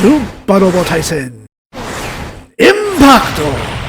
スーパーロボ対戦インパクト。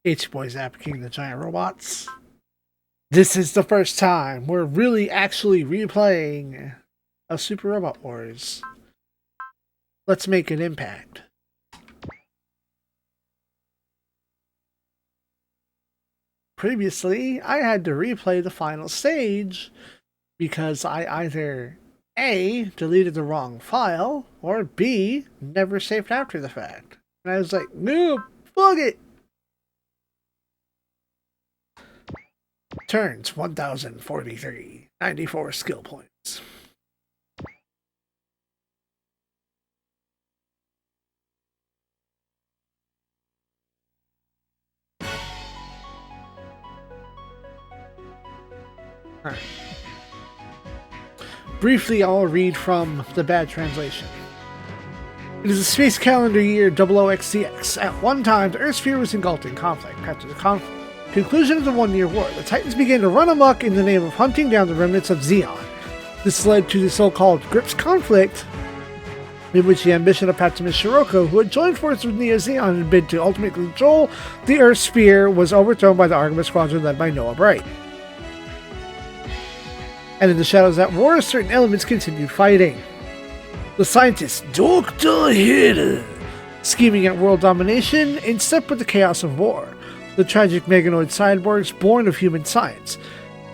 H-Boy zapping the giant robots. This is the first time we're really actually replaying a Super Robot Wars. Let's make an impact. Previously, I had to replay the final stage because I either A, deleted the wrong file, or B, never saved after the fact. And I was like, nope, fuck it! Turns 1043, 94 skill points. All right. Briefly, I'll read from the bad translation. It is a space calendar year 00XCX. At one time, the Earth sphere was engulfed in conflict. After the conclusion of the 1-year war, the Titans began to run amok in the name of hunting down the remnants of ZEON. This led to the so-called Grips conflict, in which the ambition of Patimus Shiroko, who had joined forces with ZEON and bid to ultimately control the Earth Sphere, was overthrown by the Artemis Squadron led by Noah Bright. And in the shadows of that war, certain elements continued fighting. The scientist Dr. Hill, scheming at world domination in step with the chaos of war. The tragic meganoid cyborgs born of human science.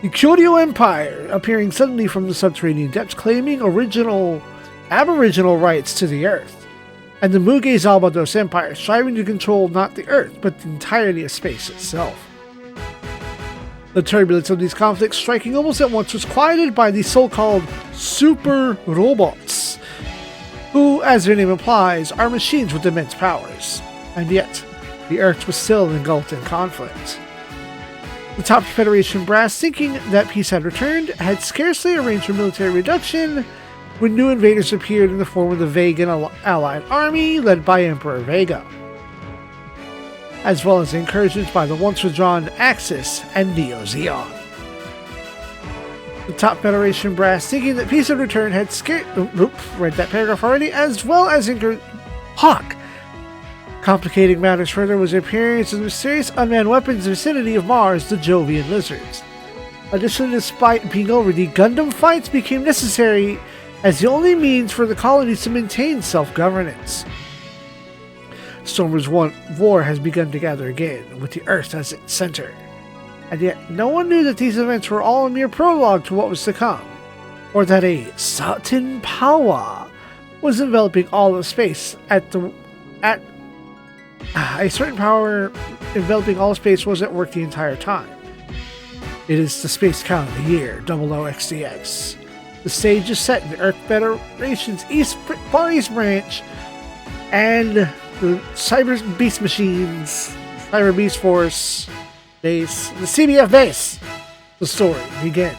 The Kyoryu Empire appearing suddenly from the subterranean depths, claiming aboriginal rights to the Earth. And the Muge Zalbados Empire striving to control not the Earth, but the entirety of space itself. The turbulence of these conflicts, striking almost at once, was quieted by the so-called super robots, who, as their name implies, are machines with immense powers. And yet, the Earth was still engulfed in conflict. The top Federation brass, thinking that peace had returned, had scarcely arranged for military reduction when new invaders appeared in the form of the Vegan Allied Army led by Emperor Vega, as well as incursions by the once withdrawn Axis and Neo Zeon. The top Federation brass, thinking that peace had returned, had read that paragraph already, as well as Hawk. Complicating matters further was the appearance of the mysterious unmanned weapons in the vicinity of Mars, the Jovian lizards. Additionally, despite being over, the Gundam fights became necessary as the only means for the colonies to maintain self-governance. Storm's war has begun to gather again, with the Earth as its center. And yet, no one knew that these events were all a mere prologue to what was to come, or that a certain power was enveloping all of space a certain power enveloping all space was at work the entire time. It is the space count of the year, XDX. The stage is set in the Earth Federation's Far East Branch, and the Cyber Beast Machines, Cyber Beast Force base, the CBF base. The story begins.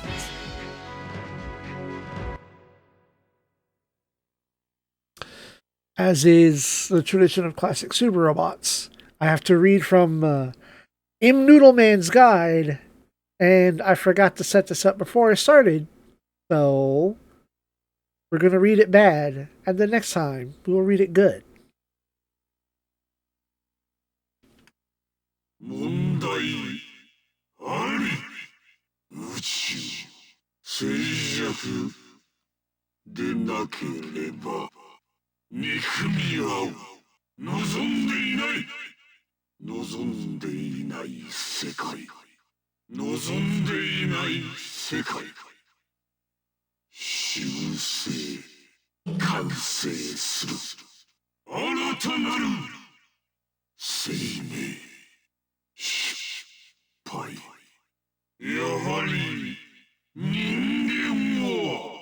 As is the tradition of classic super robots, I have to read from M. Noodleman's guide, and I forgot to set this up before I started, so we're going to read it bad, and the next time we will read it good. 問題あり宇宙静寂でなければ憎み合う望んでいない望んでいない世界望んでいない世界修正完成する新たなる生命失敗やはり人間は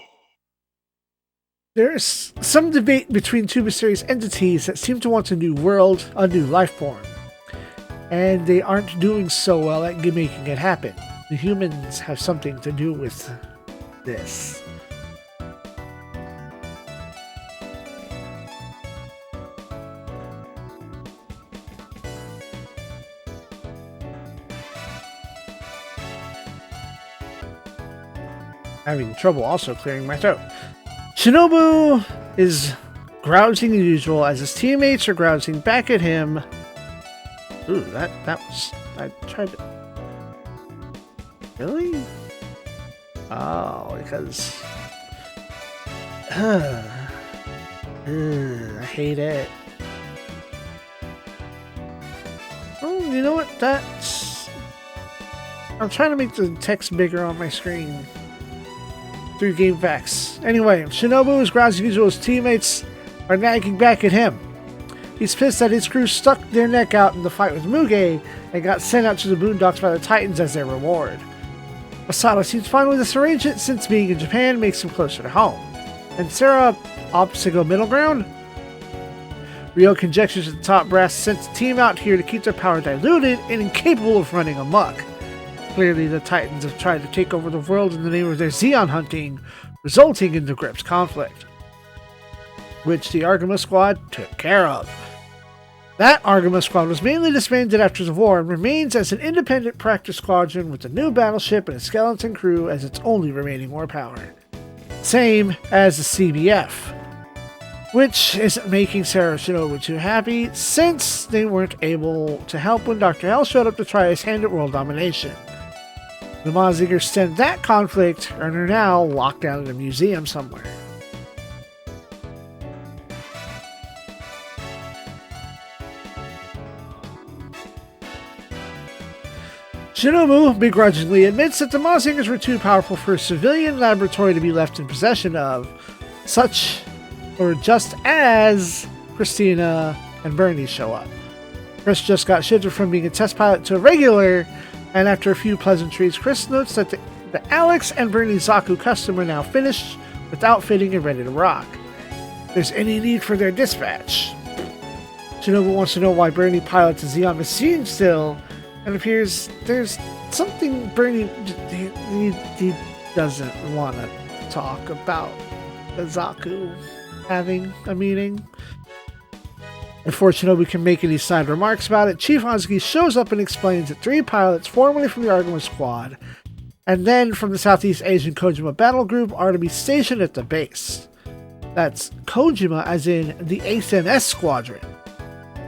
There's some debate between two mysterious entities that seem to want a new world, a new life form. And they aren't doing so well at making it happen. The humans have something to do with this. Having trouble also clearing my throat. Shinobu is grousing as usual as his teammates are grousing back at him. Ooh, that was... I tried to... Really? Oh, because... I hate it. Oh, you know what? That's... I'm trying to make the text bigger on my screen. Through game facts. Anyway, Shinobu is grousing as usual. His teammates are nagging back at him. He's pissed that his crew stuck their neck out in the fight with Muge and got sent out to the boondocks by the Titans as their reward. Masato seems fine with this arrangement since being in Japan makes him closer to home. And Sarah opts to go middle ground. Ryo conjectures that the top brass sent the team out here to keep their power diluted and incapable of running amok. Clearly, the Titans have tried to take over the world in the name of their ZEON hunting, resulting in the Grips conflict, which the Artemis Squad took care of. That Artemis Squad was mainly disbanded after the war and remains as an independent practice squadron with a new battleship and a skeleton crew as its only remaining war power. Same as the CBF, which isn't making Sarah Shinobu too happy since they weren't able to help when Dr. Hell showed up to try his hand at world domination. The Mazingers stemmed that conflict and are now locked down in a museum somewhere. Shinobu begrudgingly admits that the Mazingers were too powerful for a civilian laboratory to be left in possession of, just as Christina and Bernie show up. Chris just got shifted from being a test pilot to a regular, and after a few pleasantries, Chris notes that the Alex and Bernie Zaku custom are now finished with outfitting and ready to rock. If there's any need for their dispatch. Shinobu wants to know why Bernie pilots a ZEON machine still, and appears there's something Bernie he doesn't want to talk about the Zaku having a meeting. Before Shinobu can make any side remarks about it, Chief Hazuki shows up and explains that 3 pilots formerly from the Argama Squad and then from the Southeast Asian Kojima Battle Group are to be stationed at the base. That's Kojima as in the SMS Squadron,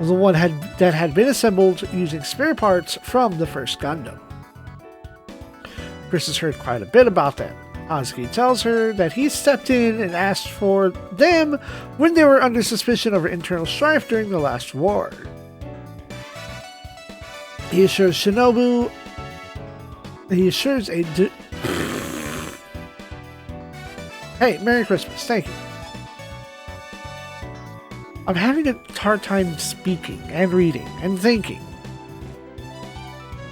the one that had been assembled using spare parts from the first Gundam. Chris has heard quite a bit about them. Hazuki tells her that he stepped in and asked for them when they were under suspicion over internal strife during the last war. He assures Shinobu... Hey, Merry Christmas, thank you. I'm having a hard time speaking and reading and thinking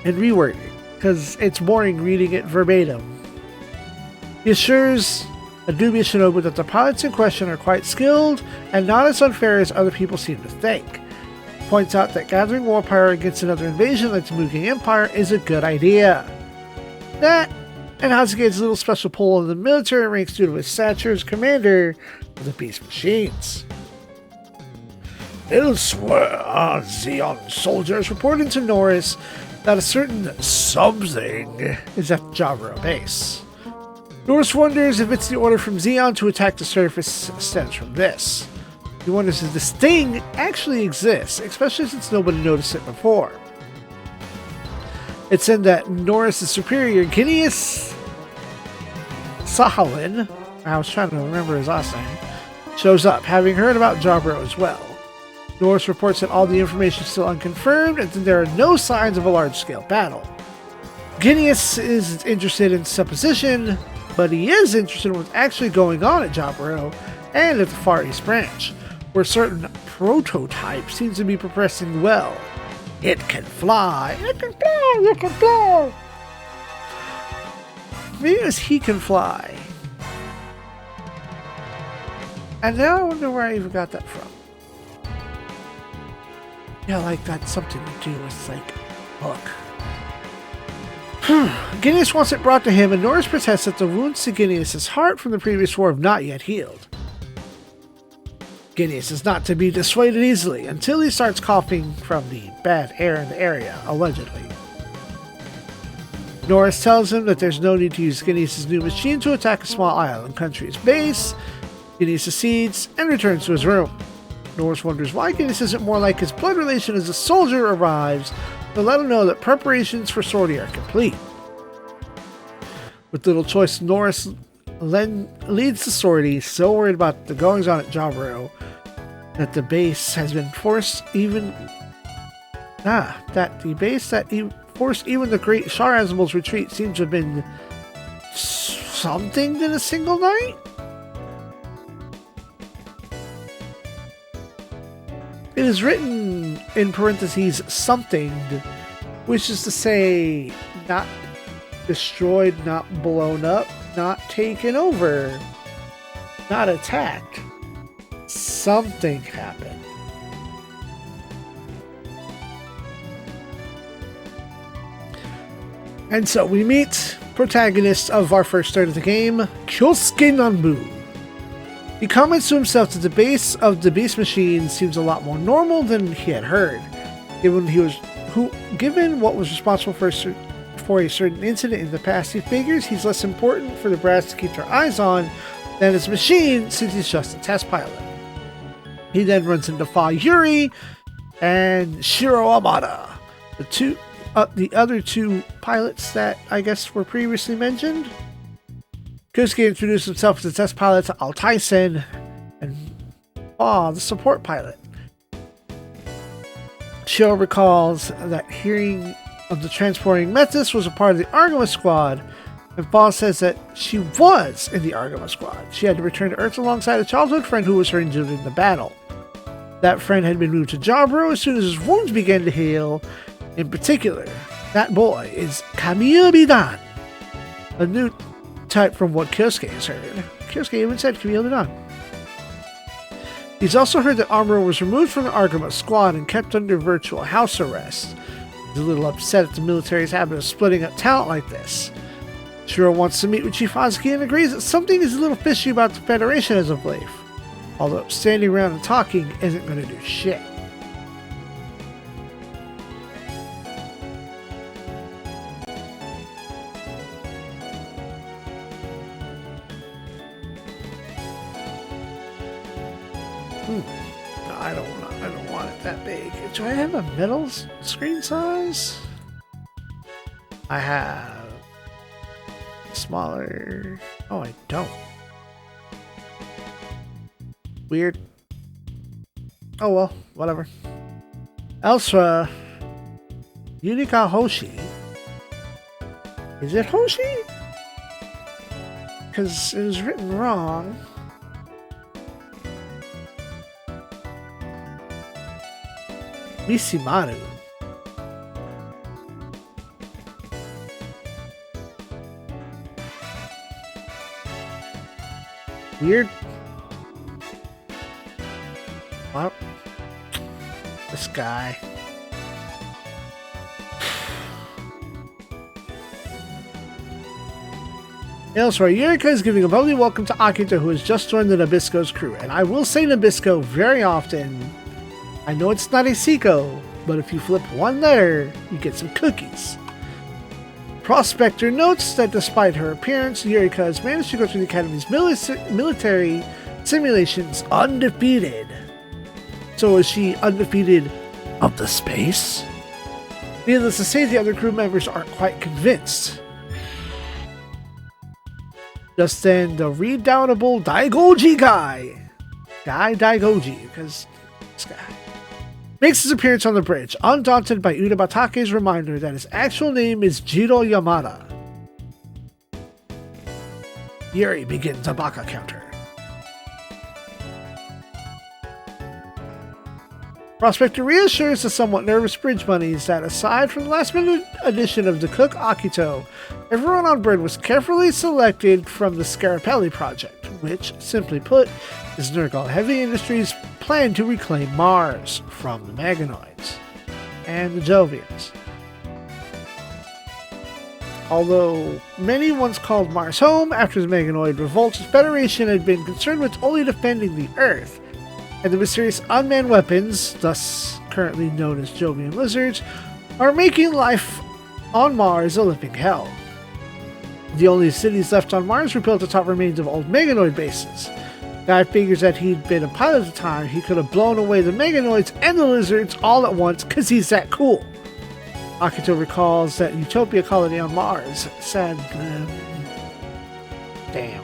and rewording because it's boring reading it verbatim. He assures a dubious Shinobu that the pilots in question are quite skilled and not as unfair as other people seem to think. He points out that gathering war power against another invasion like the Mugen Empire is a good idea. That, and Hazuki gets a little special pull in the military ranks due to his stature as commander of the Beast Machines. Elsewhere, ZEON soldiers reporting to Norris that a certain something is at Jaburo base. Norris wonders if it's the order from ZEON to attack the surface stems from this. He wonders if this thing actually exists, especially since nobody noticed it before. It's said that Norris' superior, Gineas Sahalin, I was trying to remember his last name, shows up, having heard about Jaburo as well. Norris reports that all the information is still unconfirmed and that there are no signs of a large-scale battle. Gineas is interested in supposition, but he is interested in what's actually going on at Jaburo and at the Far East Branch, where certain prototypes seem to be progressing well. It can fly! It can fly! It can fly! Maybe it was he can fly. And now I wonder where I even got that from. Yeah, like that's something to do with, like, hook. Gineas wants it brought to him, and Norris protests that the wounds to Gineas' heart from the previous war have not yet healed. Gineas is not to be dissuaded easily until he starts coughing from the bad air in the area, allegedly. Norris tells him that there's no need to use Gineas' new machine to attack a small island country's base. Gineas accedes and returns to his room. Norris wonders why Gineas isn't more like his blood relation as a soldier arrives to let him know that preparations for sortie are complete. With little choice, Norris leads the sortie, so worried about the goings-on at Jaburo that the base has been forced even the great Char Azimal's retreat seems to have been something in a single night. It is written in parentheses something, which is to say not destroyed, not blown up, not taken over, not attacked. Something happened. And so we meet protagonist of our first start of the game, Kyosuke Nanbu. He comments to himself that the base of the Beast Machine seems a lot more normal than he had heard, given what was responsible for a certain incident in the past. He figures he's less important for the brass to keep their eyes on than his machine since he's just a test pilot. He then runs into Fa Yuri and Shiro Amada, the other two pilots that I guess were previously mentioned. Kosuke introduced himself as a test pilot to Al Tyson and the support pilot. Shiro recalls that hearing of the transporting Metis was a part of the Argama squad, and Fa says that she was in the Argama squad. She had to return to Earth alongside a childhood friend who was her injured in the battle. That friend had been moved to Jaburo as soon as his wounds began to heal. In particular, that boy is Kamiya-bidan, a new type from what Kosuke has heard. Kosuke even said Kamiya-bidan. He's also heard that Amuro was removed from the Argama squad and kept under virtual house arrest. He's a little upset at the military's habit of splitting up talent like this. Shiro wants to meet with Chief Hazuki and agrees that something is a little fishy about the Federation as of late. Although standing around and talking isn't going to do shit. No, I don't want it that big. Do I have a middle screen size? I have smaller. Oh, I don't. Weird. Oh well, whatever. Elsewhere, Yunika Hoshi. Is it Hoshi? Because it was written wrong. Mishimaru. Weird. Well, this guy. Elsewhere, Yurika is giving a lovely welcome to Akito, who has just joined the Nabisco's crew. And I will say Nabisco very often. I know it's not a Seiko, but if you flip one letter, you get some cookies. Prospector notes that despite her appearance, Yurika has managed to go through the Academy's military simulations undefeated. So is she undefeated of the space? Needless to say, the other crew members aren't quite convinced. Just then, the redoubtable Daigoji guy Daigoji, because this guy, makes his appearance on the bridge, undaunted by Utabatake's reminder that his actual name is Jiro Yamada. Yuri begins a baka counter. Prospector reassures the somewhat nervous bridge bunnies that aside from the last-minute addition of the cook Akito, everyone on board was carefully selected from the Scarapelli project, which, simply put, is Nergal Heavy Industries' plan to reclaim Mars from the Meganoids and the Jovians. Although many once called Mars home after the Meganoid revolt, the Federation had been concerned with only defending the Earth, and the mysterious unmanned weapons, thus currently known as Jovian lizards, are making life on Mars a living hell. The only cities left on Mars were built atop remains of old Meganoid bases. Guy figures that he'd been a pilot at the time, he could have blown away the Meganoids and the lizards all at once because he's that cool. Akito recalls that Utopia colony on Mars said, damn.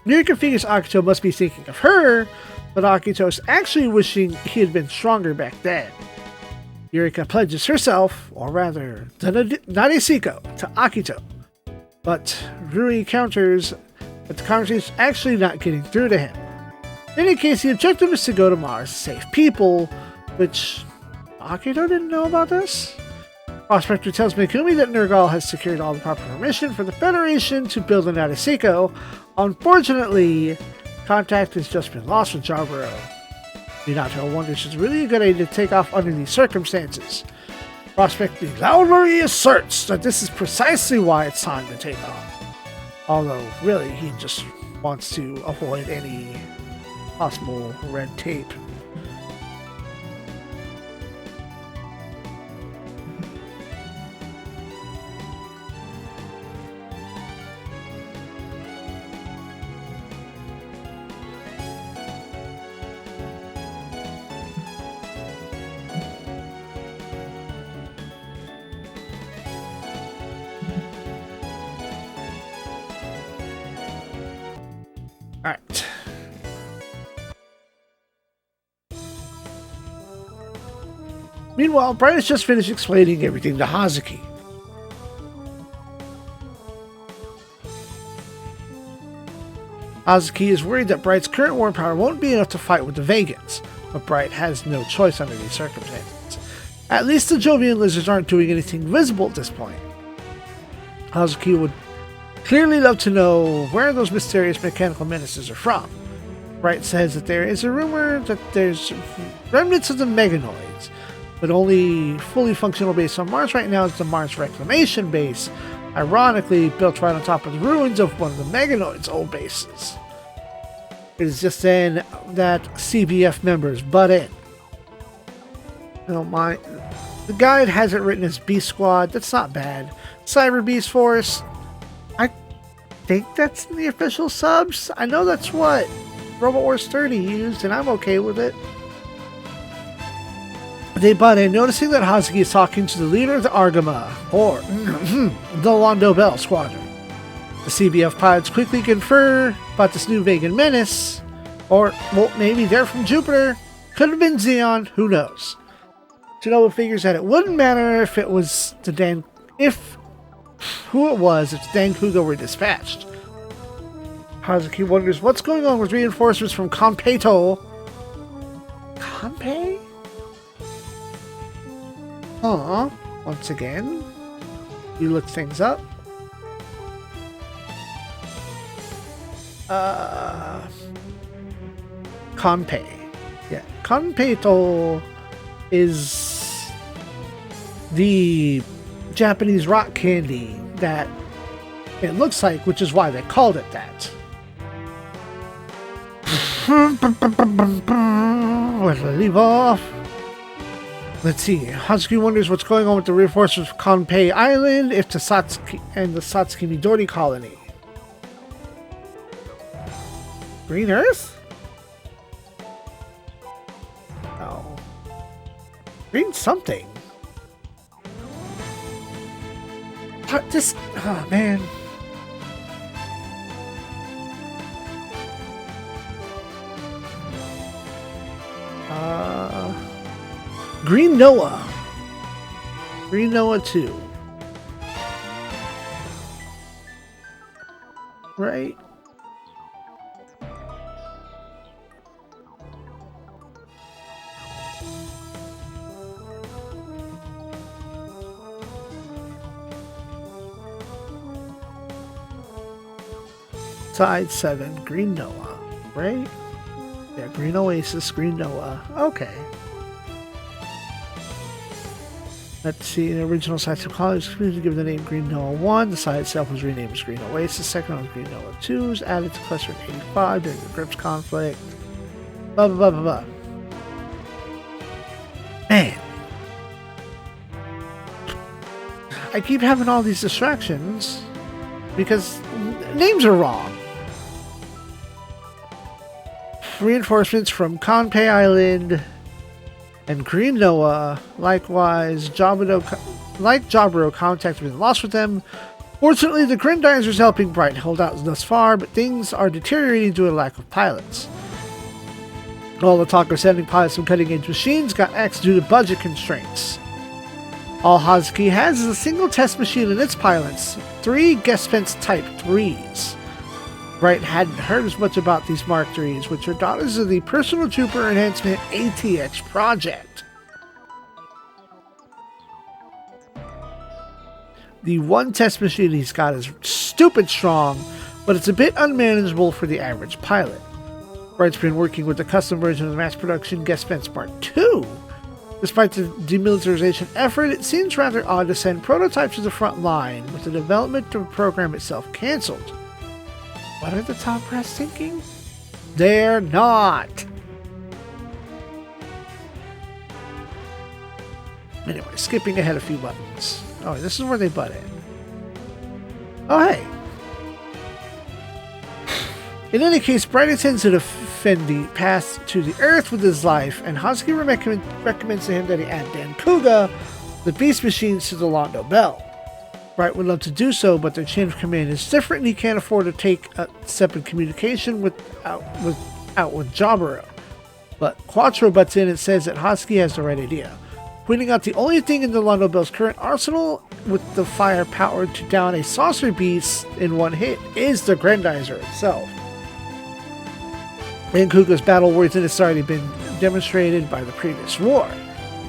Yurika figures Akito must be thinking of her, but Akito is actually wishing he had been stronger back then. Yurika pledges herself, or rather, the Narisiko, to Akito, but Rui counters that the conversation is actually not getting through to him. In any case, the objective is to go to Mars to save people, which Akito didn't know about this. Prospector tells Megumi that Nergal has secured all the proper permission for the Federation to build an Narisiko. Unfortunately, contact has just been lost with Jarbaro. Minato wonders it's really a good idea to take off under these circumstances. Prospector loudly asserts that this is precisely why it's time to take off. Although, really, he just wants to avoid any possible red tape. Alright. Meanwhile, Bright has just finished explaining everything to Hazuki. Hazuki is worried that Bright's current war power won't be enough to fight with the Vegans, but Bright has no choice under these circumstances. At least the Jovian lizards aren't doing anything visible at this point. Hazuki would clearly love to know where those mysterious mechanical menaces are from. Bright says that there is a rumor that there's remnants of the Meganoids, but only fully functional base on Mars right now is the Mars Reclamation Base, ironically built right on top of the ruins of one of the Meganoids' old bases. It is just then that CBF members butt in. The guide has it written as Beast Squad. That's not bad. Cyber Beast Force. I think that's in the official subs. I know that's what Robot Wars 30 used, and I'm okay with it. They butt in, noticing that Hazuki is talking to the leader of the Argama, or the Londo Bell Squadron. The CBF pilots quickly confer about this new vegan menace, or, well, maybe they're from Jupiter. Could have been ZEON, who knows. Shinobu figures that it wouldn't matter if it was the if the Dankuga were dispatched. Hazuki wonders what's going on with reinforcements from Kanpei-to. Kanpei? Once again, you look things up. Kanpei. Yeah, Kanpei-to is the Japanese rock candy that it looks like, which is why they called it that. Where did I leave off? Let's see. Hazuki wonders what's going on with the reinforcements of Kanpei Island if the Satsuki and the Satsuki Midori colony. Green Earth? No. Green something. Oh man. Green Noah. Green Noah 2. Right? Side 7, Green Noah, right? Yeah, Green Oasis, Green Noah. Okay. Let's see, the original site of college was given the name Green Noah 1. The site itself was renamed as Green Oasis. The second one was Green Noah 2. Was added to cluster in 85 during the Grips conflict. Blah, blah, blah, blah, blah. Man. I keep having all these distractions because names are wrong. Reinforcements from Kanpei Island and Green Noah. Likewise, Jaburo contact has been lost with them. Fortunately, the Grindizers helping Bright hold out thus far, but things are deteriorating due to a lack of pilots. All the talk of sending pilots from cutting-edge machines got axed due to budget constraints. All Hazuki has is a single test machine and its pilots, 3 Gespence Type 3s. Bright hadn't heard as much about these Mark IIIs, which are daughters of the Personal Trooper Enhancement ATX project. The one test machine he's got is stupid strong, but it's a bit unmanageable for the average pilot. Bright's been working with the custom version of the mass production Gespence Mark II. Despite the demilitarization effort, it seems rather odd to send prototypes to the front line, with the development of the program itself cancelled. What are the top brass thinking? They're not! Anyway, skipping ahead a few buttons. Oh, this is where they butt in. Oh, hey! In any case, Bright intends to defend the path to the Earth with his life, and Hazuki recommends to him that he add Dankuga, the beast machines, to the Londo Bell. Bright would love to do so, but their chain of command is different and he can't afford to take a step in communication without with Jaburo. But Quattro butts in and says that Hosky has the right idea, pointing out the only thing in the Londo Bell's current arsenal with the firepower to down a saucer beast in one hit is the Grandizer itself. And Kuga's battle worthiness has already been demonstrated by the previous war.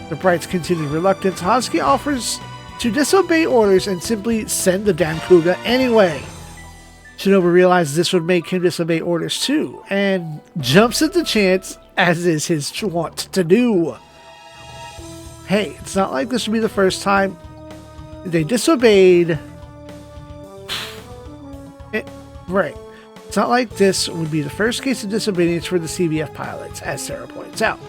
The Bright's continued reluctance, Hosky offers to disobey orders and simply send the damn Kuga anyway. Shinobu realizes this would make him disobey orders too, and jumps at the chance, as is his wont to do. Hey, it's not like this would be the first time they disobeyed. Right. It's not like this would be the first case of disobedience for the CBF pilots, as Sarah points out.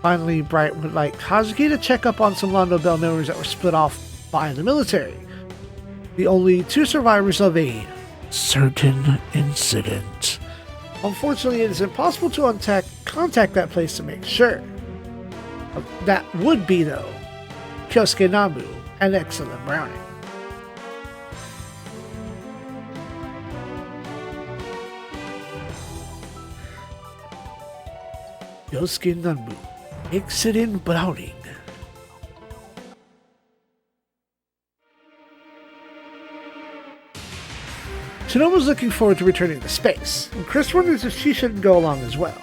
Finally, Bright would like Hazuki to check up on some Londo Bell members that were split off by the military. The only two survivors of a certain incident. Unfortunately, it is impossible to contact that place to make sure. That would be, though, Kyosuke Nambu and Excellent Browning. Kyosuke Nambu, Excellent Browning. Shinobu's looking forward to returning to space, and Chris wonders if she shouldn't go along as well.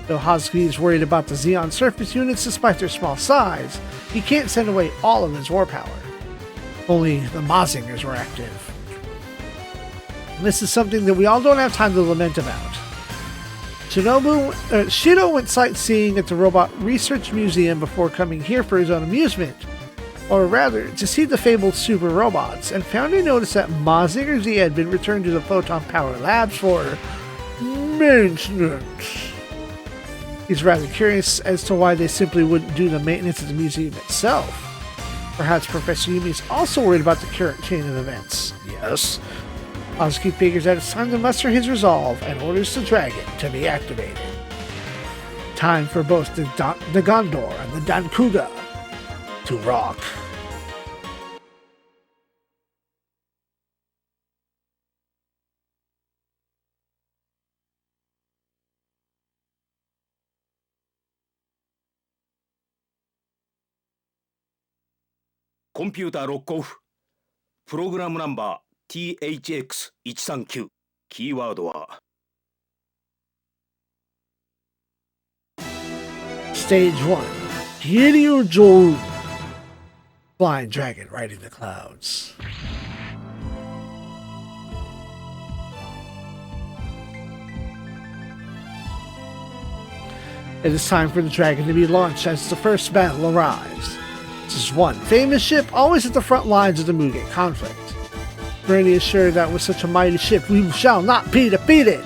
Though Hazuki is worried about the ZEON surface units despite their small size, he can't send away all of his war power. Only the Mazingers were active. And this is something that we all don't have time to lament about. Shido went sightseeing at the Robot Research Museum before coming here for his own amusement, or rather, to see the fabled super robots, and found a notice that Mazinger Z had been returned to the Photon Power Labs for maintenance. He's rather curious as to why they simply wouldn't do the maintenance of the museum itself. Perhaps Professor Yumi is also worried about the current chain of events. Yes. Hazuki figures that it's time to muster his resolve and orders the dragon to be activated. Time for both the Gondor and the Dankuga to rock. Computer lock off. Program number THX139. キーワードは Stage 1. Hiryu Joru. Flying dragon riding the clouds. It is time for the dragon to be launched as the first battle arrives. This is one famous ship always at the front lines of the Mugen conflict. Bernie is sure that with such a mighty ship we shall not be defeated.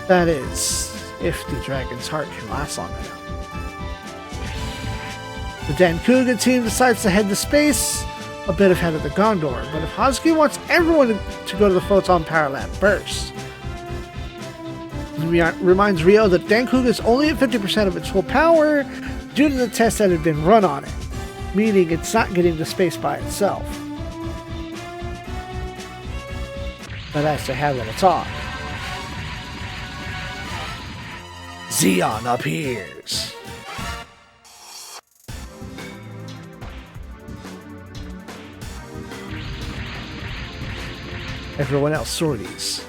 That is, if the dragon's heart can last long enough. The Dankuga team decides to head to space, a bit ahead of the Gondor, but if Hazuki wants everyone to go to the Photon Power Lab first, he reminds Ryo that Dankuga is only at 50% of its full power due to the tests that had been run on it, meaning it's not getting to space by itself. But as to have a talk, ZEON appears. Everyone else sorties.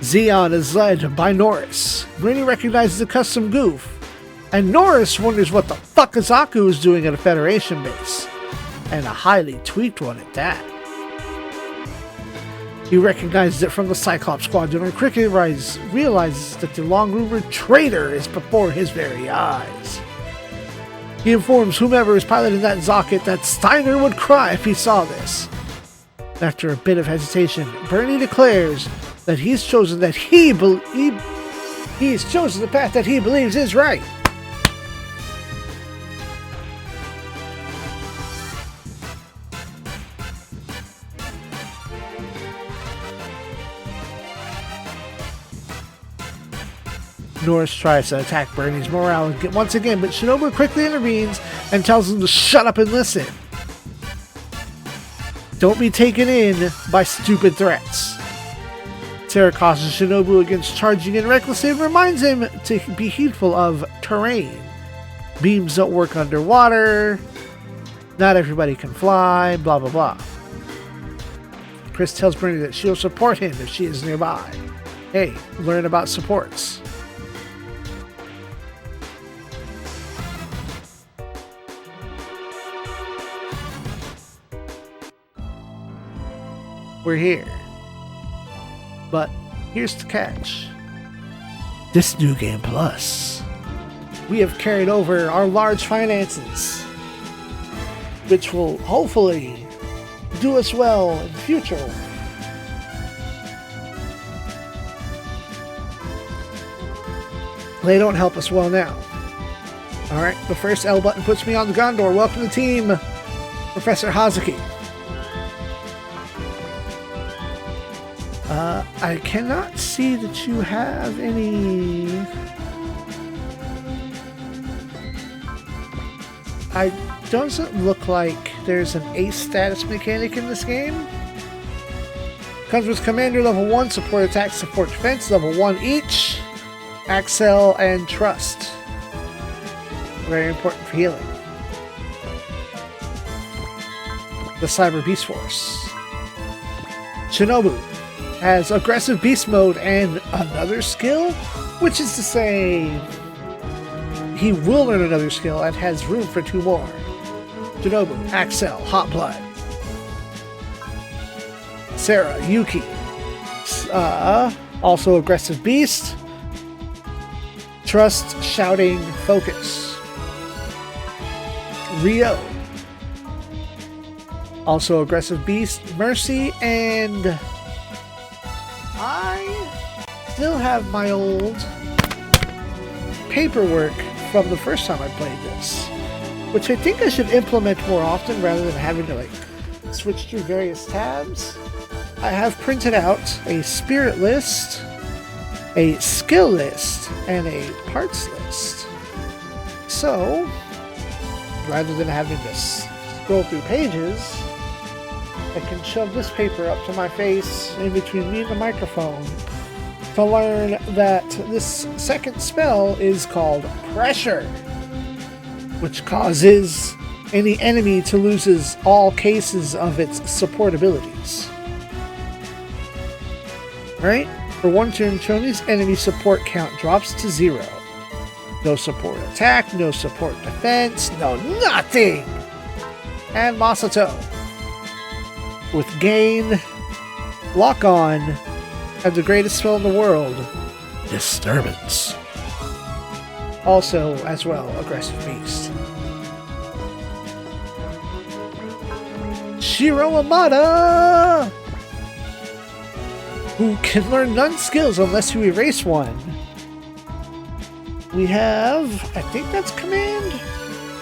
ZEON is led by Norris. Rainy recognizes a custom goof, and Norris wonders what the fuck Azaku is doing at a Federation base, and a highly tweaked one at that. He recognizes it from the Cyclops Squadron and quickly realizes that the long-rumored traitor is before his very eyes. He informs whomever is piloting that Zocket that Steiner would cry if he saw this. After a bit of hesitation, Bernie declares that he's chosen the path that he believes is right. Norris tries to attack Bernie's morale once again, but Shinobu quickly intervenes and tells him to shut up and listen. Don't be taken in by stupid threats. Sarah cautions Shinobu against charging in recklessly and reminds him to be heedful of terrain. Beams don't work underwater. Not everybody can fly, blah blah blah. Chris tells Brittany that she'll support him if she is nearby. Hey, learn about supports. We're here. But here's the catch. This New Game Plus, we have carried over our large finances, which will hopefully do us well in the future. They don't help us well now. Alright, the first L button puts me on the Gondor. Welcome to the team, Professor Hazuki. I cannot see that you have any... It doesn't look like there's an ace status mechanic in this game. Comes with Commander level 1, support attack, support defense, level 1 each, Axel and Trust. Very important for healing. The Cyber Beast Force. Shinobu has aggressive beast mode and another skill, which is to say he will learn another skill and has room for 2 more. Shinobu, Axel, Hot Blood. Sarah, Yuki, also aggressive beast. Trust, shouting, focus. Rio, also aggressive beast, mercy, and I still have my old paperwork from the first time I played this, which I think I should implement more often rather than having to switch through various tabs. I have printed out a spirit list, a skill list, and a parts list. So, rather than having to scroll through pages, I can shove this paper up to my face in between me and the microphone to learn that this second spell is called Pressure, which causes any enemy to lose all cases of its support abilities. Right? For one turn, Choni's enemy support count drops to 0. No support attack, no support defense, no nothing! And Masato, with Gain, Lock On, and the greatest spell in the world, Disturbance. Also, as well, Aggressive Beast. Shiro Amada, who can learn none skills unless you erase one. We have, I think that's Command.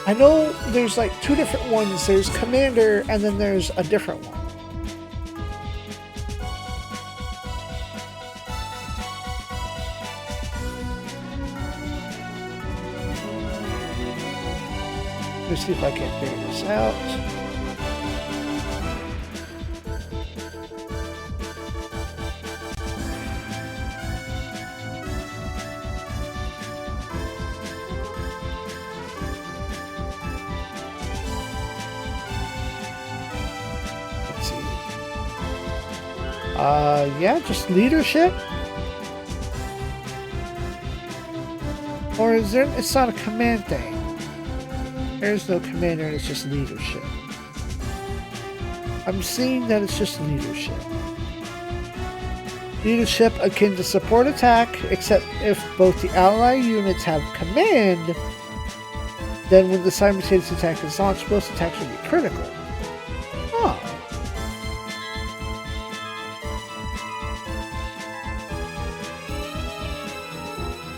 I know there's 2 different ones. There's Commander, and then there's a different one. Let's see if I can figure this out. Let's see. Yeah, just leadership? Or is there, it's not a command thing. There's no commander, it's just leadership. I'm seeing that it's just leadership. Leadership akin to support attack, except if both the ally units have command, then when the simultaneous attack is launched, both attacks will be critical. Oh.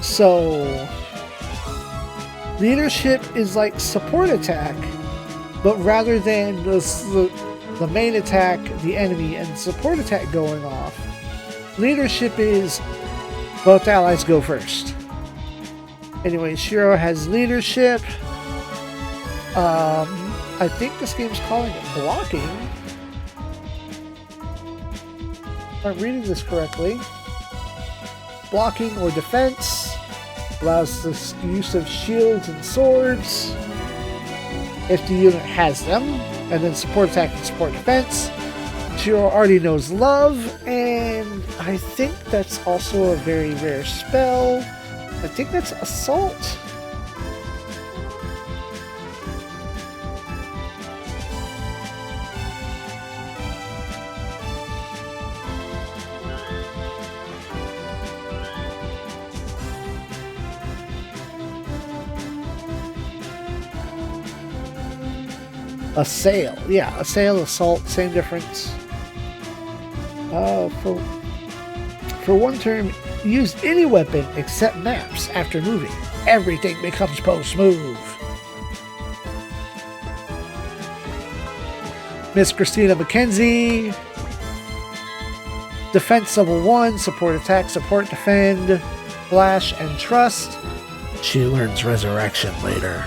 So leadership is like support attack, but rather than the main attack, the enemy, and support attack going off, leadership is both allies go first. Anyway, Shiro has leadership. I think this game's calling it blocking. I'm reading this correctly. Blocking or defense allows the use of shields and swords if the unit has them, and then support attack and support defense. Char already knows love, and I think that's also a very rare spell. I think that's assault. Assail. Yeah, assail, assault, same difference. For one turn, use any weapon except maps after moving. Everything becomes post-move. Miss Christina McKenzie. Defense level 1, support attack, support defend, flash, and trust. She learns resurrection later.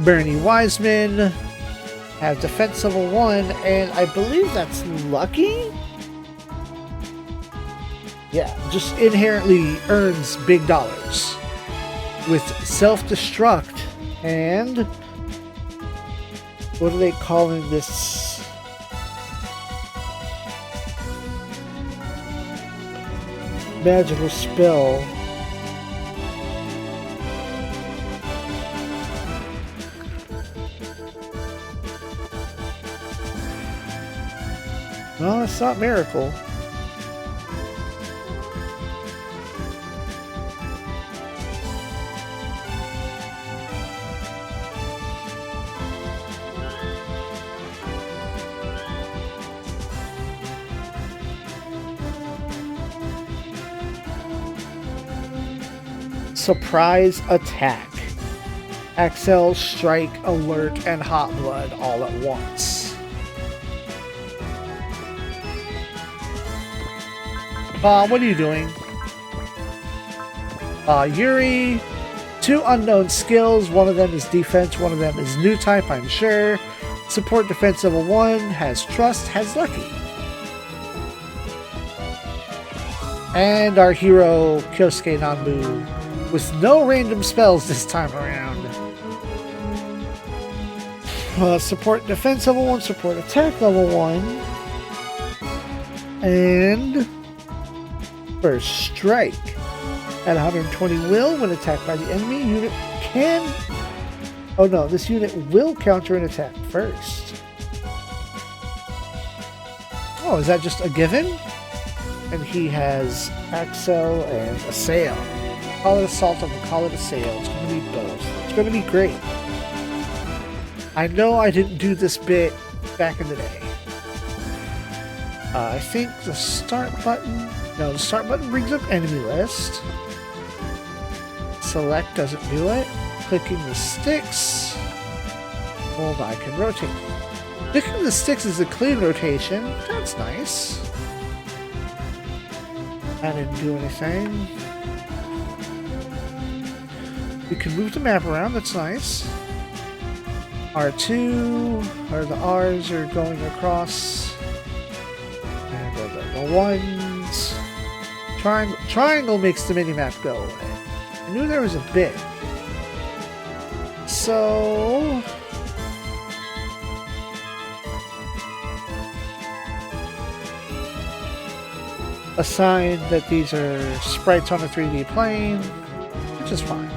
Bernie Wiseman have defense level 1, and I believe that's lucky? Yeah, just inherently earns big dollars with self-destruct and what are they calling this? Magical spell. No, it's not miracle. Surprise attack. Axel, strike, alert, and hot blood all at once. What are you doing? Yuri, 2 unknown skills. One of them is defense, one of them is new type, I'm sure. Support defense level 1, has trust, has lucky. And our hero, Kyosuke Nanbu, with no random spells this time around. Support defense level 1, support attack level 1. And first strike. At 120 will, when attacked by the enemy, unit can... Oh no, this unit will counter an attack first. Oh, is that just a given? And he has Axel and Assail. Call it Assault, I'm gonna call it Assail. It's gonna be both. It's gonna be great. I know I didn't do this bit back in the day. I think the start button... No, the start button brings up enemy list. Select doesn't do it. Clicking the sticks. Hold, I can rotate. Clicking the sticks is a clean rotation. That's nice. I didn't do anything. We can move the map around. That's nice. R2, or the R's are going across. And the ones. Triangle makes the minimap go away. I knew there was a bit. So... assign that these are sprites on a 3D plane, which is fine.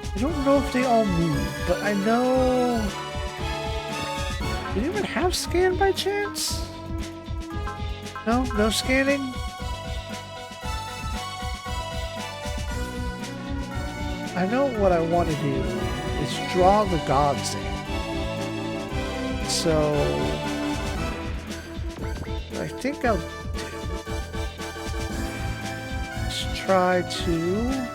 I don't know if they all move, but I know... Did you even have scan by chance? No? No scanning? I know what I want to do is draw the gods in. So... what I think I'll do is try to...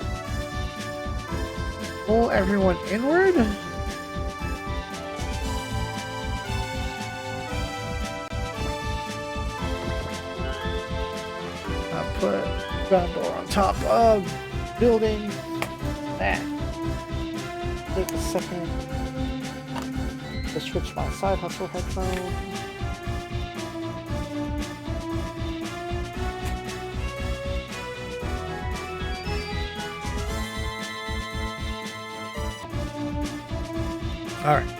pull everyone inward. Ground door on top of building. Man. Take a second to switch my side hustle headphone. All right.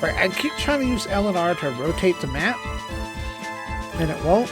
Right, I keep trying to use L and R to rotate the map, and it won't.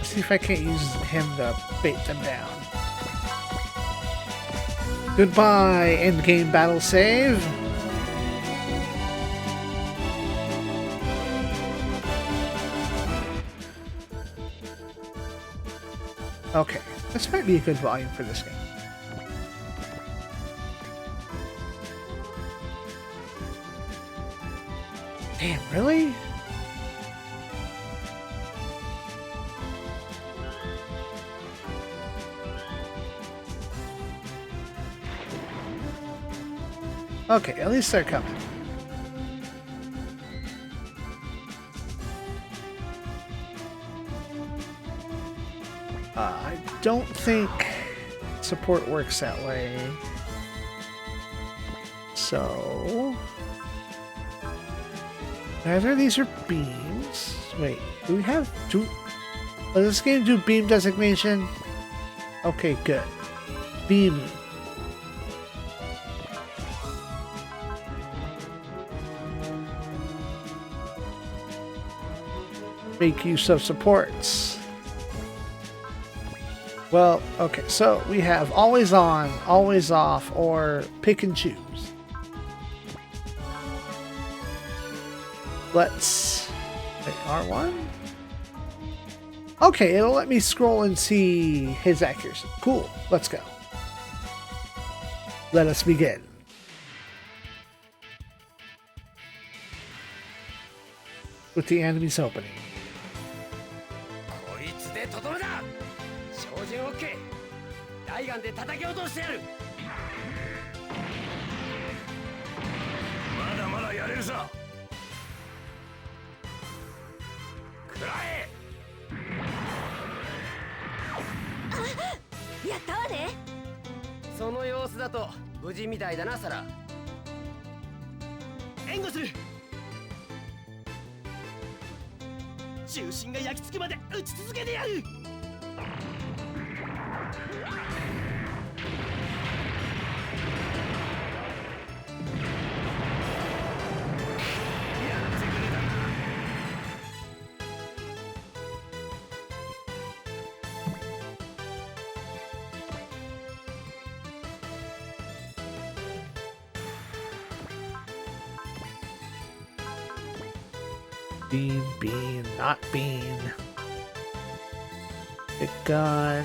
See if I can't use him to bait them down. Goodbye, endgame battle save. Okay, this might be a good volume for this game. Damn, really? Okay, at least they're coming. I don't think support works that way. So either of these are beams. Wait, do we have two? Does this game do beam designation? Okay, good. Beam. Make use of supports. Well, okay, so we have always on, always off, or pick and choose. Let's wait, R1. Okay, it'll let me scroll and see his accuracy. Cool, let's go. Let us begin. With the enemy's opening. Bean, bean, not bean. Big gun.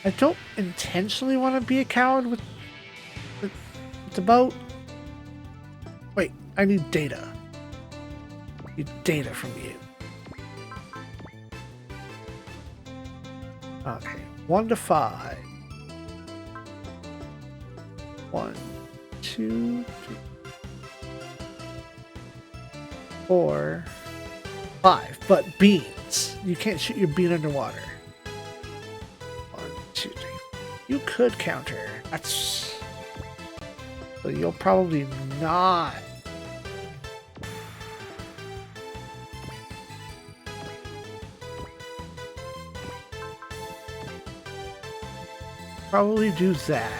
I don't intentionally want to be a coward with the boat. Wait, I need data. I need data from you. Okay, 1 to 5. 1, 2, 3, 4, 5. But beans. You can't shoot your bean underwater. 1, 2, 3. You could counter. That's. So you'll probably not. Probably do that.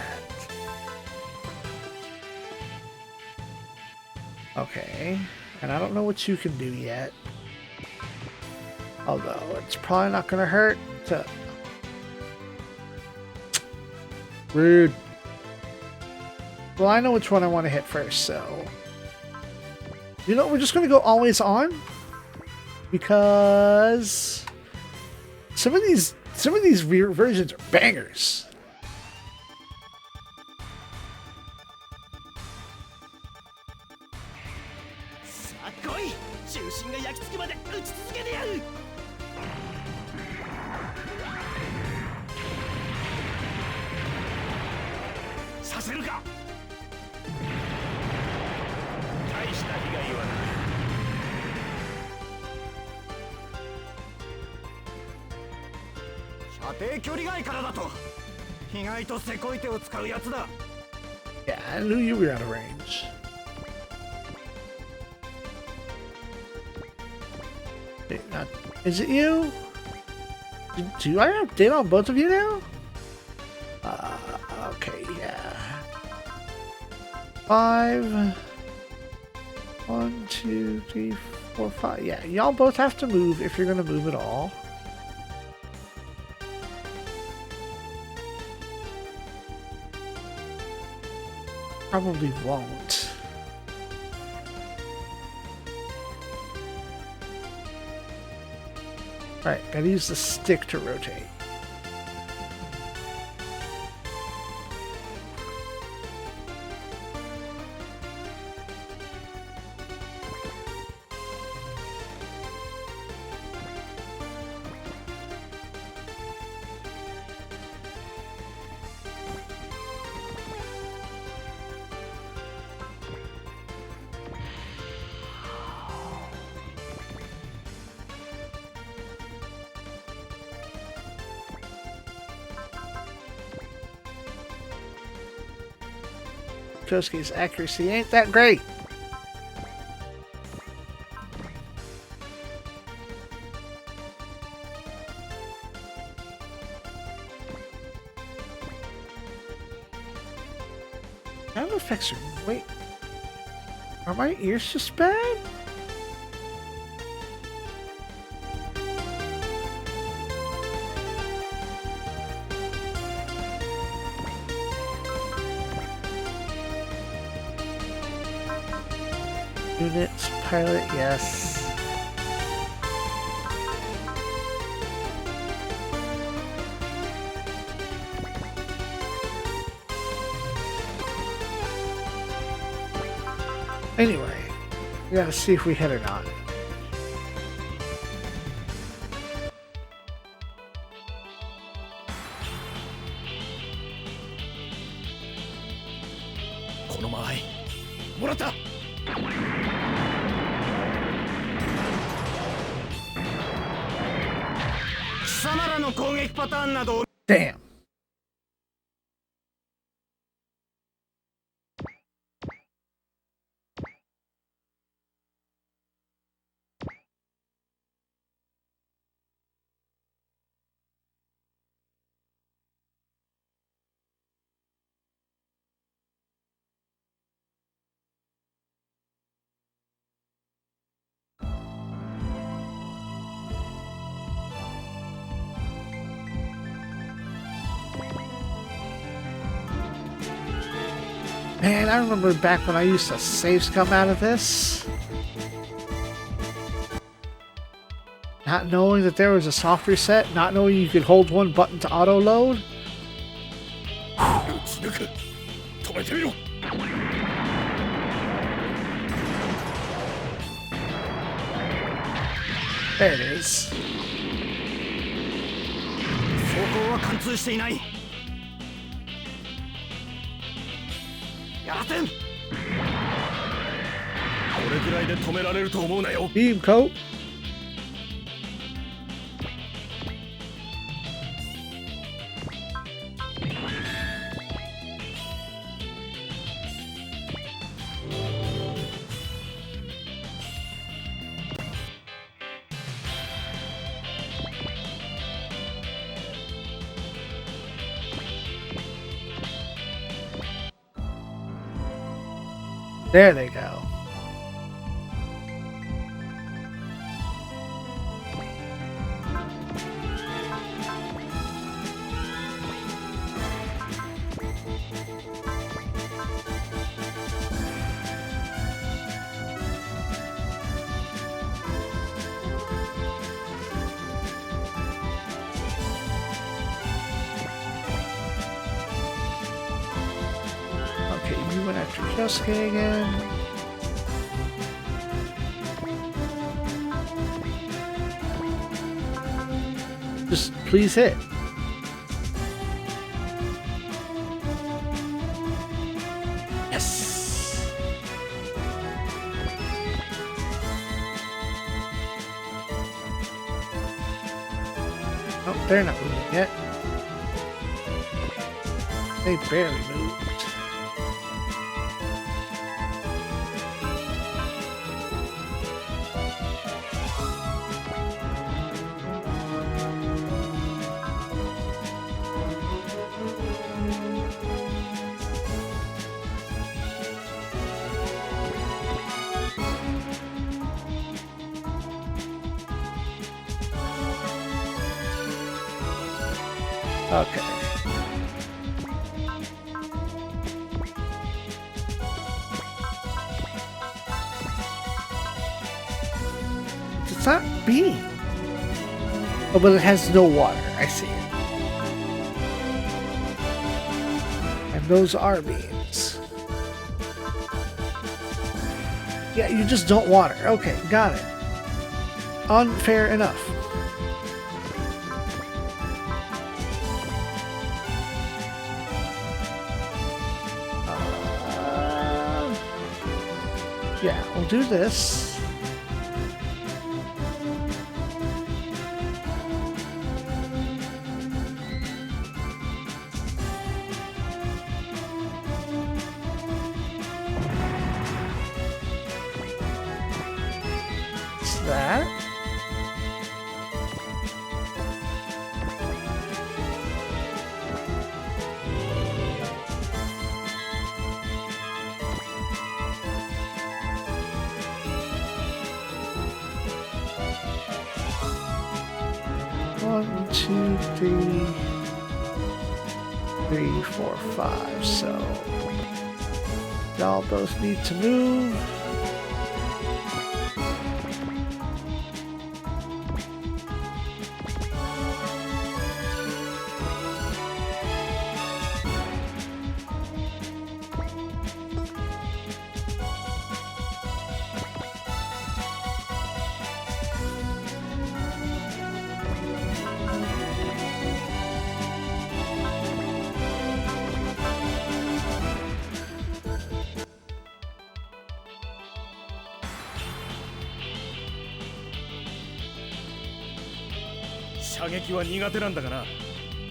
Okay, and I don't know what you can do yet. Although it's probably not going to hurt to Rude. Well, I know which one I want to hit first, so... You know, we're just going to go always on. Because... Some of these versions are bangers. Yeah, I knew you were out of range. Wait, is it you? Do I update on both of you now? Okay, yeah. 5. 1, 2, 3, 4, 5. Yeah, y'all both have to move if you're gonna move at all. Probably won't. Alright, gotta use the stick to rotate. Kosuke's accuracy ain't that great. Sound effects are... Wait. Are my ears just bad? Units, pilot, yes. Anyway, we gotta see if we hit or not. Damn. Man, I remember back when I used to save scum out of this. Not knowing that there was a soft reset, not knowing you could hold one button to auto load. There it is. Beam coat. There they go. went after Kyosuke again. Just please hit. Yes. Oh, they're not moving yet. They barely moved. Okay. It's not B. Oh, but it has no water. I see it. And those are beans. Yeah, you just don't water. Okay, got it. Unfair enough. Yeah, we'll do this. It's that. One, two, three, 4, 5. So y'all both need to move.射撃は苦手なんだがな。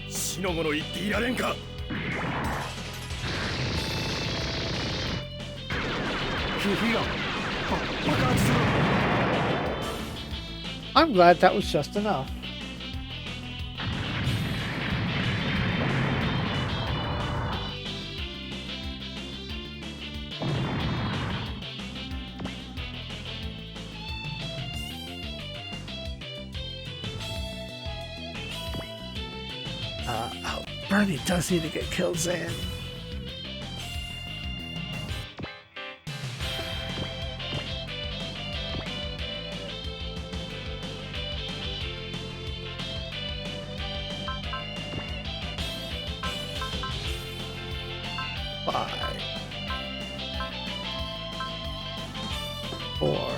しのごの言っていられんか。火が爆発する。I'm glad that was just enough. Oh, Bernie does need to get killed, Zan. Five, 4,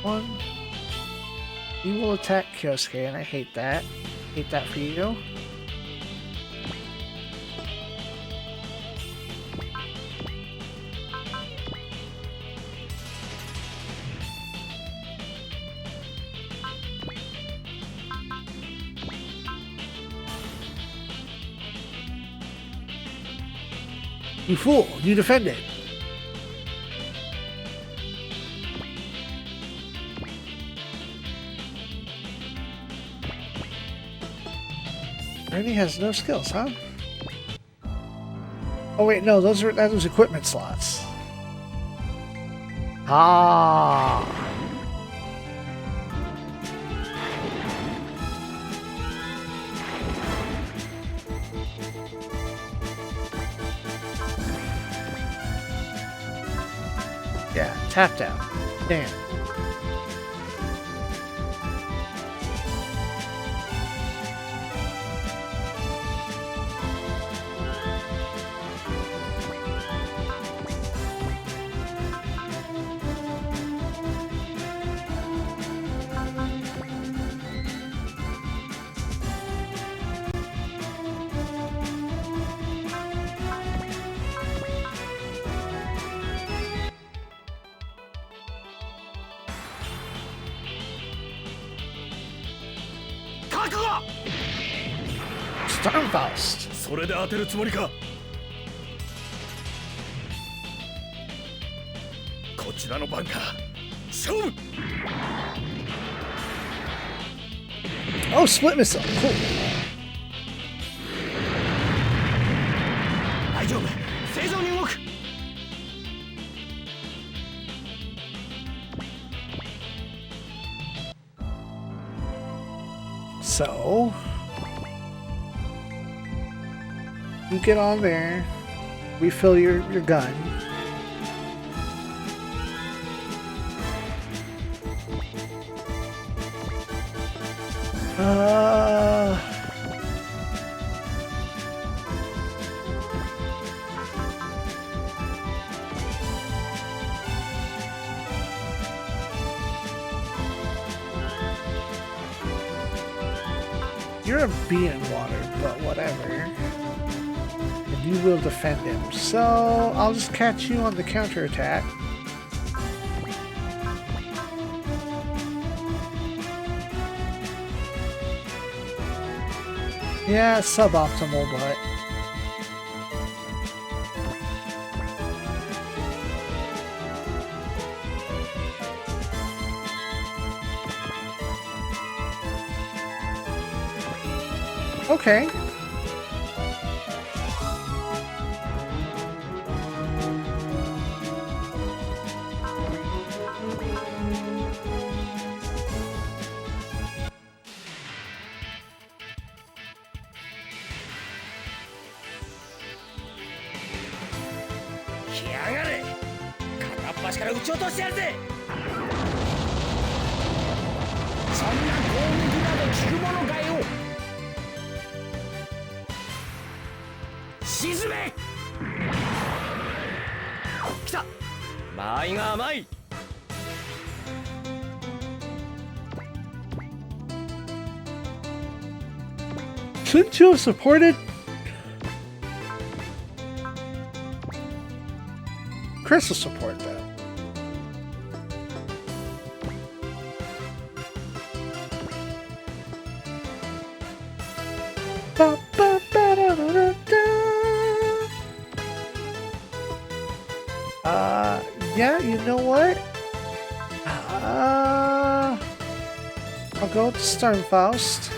1. You will attack Kyosuke, and I hate that. Hate that for you. You fool! You defended! Ernie has no skills, huh? Oh wait, no, that was equipment slots. Ah. Yeah, tapped out. Damn. バカが Stormfaust. それで当てるつもりか。こちらの番か。勝負。 Oh, split missile. Cool. 大丈夫。正常に動く。 So you get on there, refill your gun. You're a bee in water, but whatever. And you will defend him. So I'll just catch you on the counterattack. Yeah, suboptimal, but okay. Shouldn't you have supported? Chris will support that. Yeah, you know what? I'll go with Stormfaust.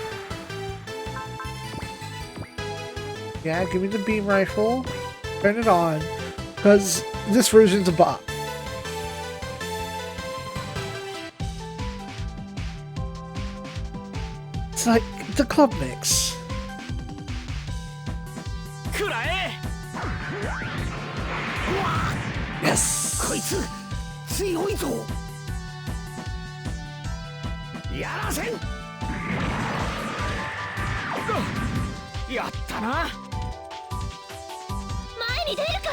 Yeah, give me the beam rifle. Turn it on. Because this version's a bot. It's like the club mix. Yes! こいつ強いぞ。やらせん。やったな。前に出るか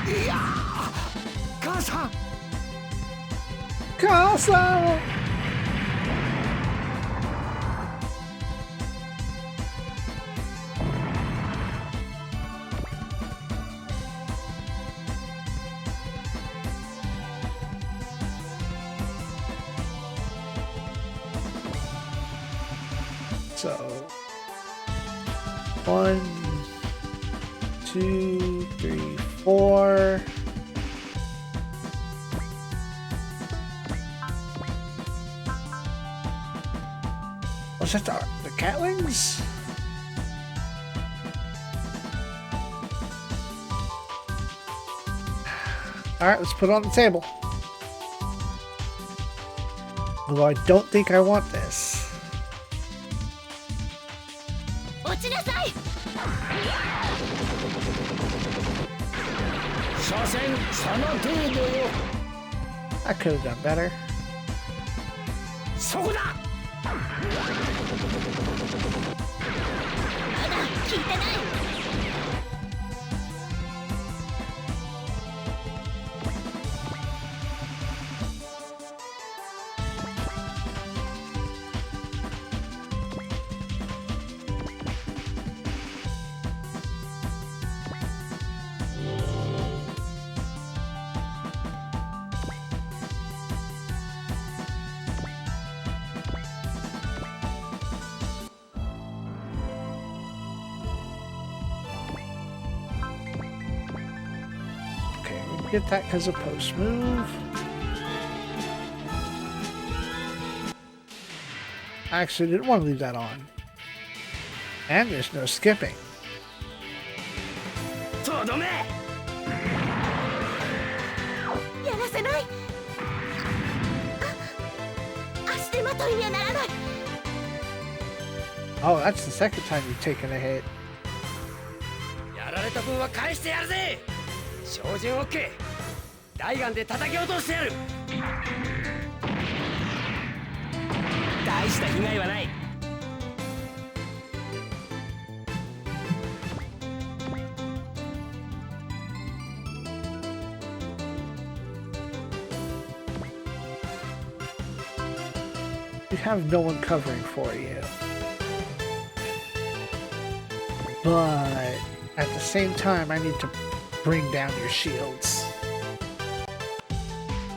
ら。いや母さん。母さん。So 1, 2, 3, 4. Was that the Catlings? Alright, let's put it on the table. Although I don't think I want this. 落ちなさい。所詮その程度よ。 I could have done better. そこだ。まだ聞いてない。get that because of post move. I actually didn't want to leave that on. And there's no skipping. とどめ。やらせない。足手まといにはならない。 Oh, that's the second time you've taken a hit. やられた分は返してやるぜ。照準 OK。大眼で叩き落としてやる。大した被害はない。 You have no one covering for you. But at the same time, I need to bring down your shields.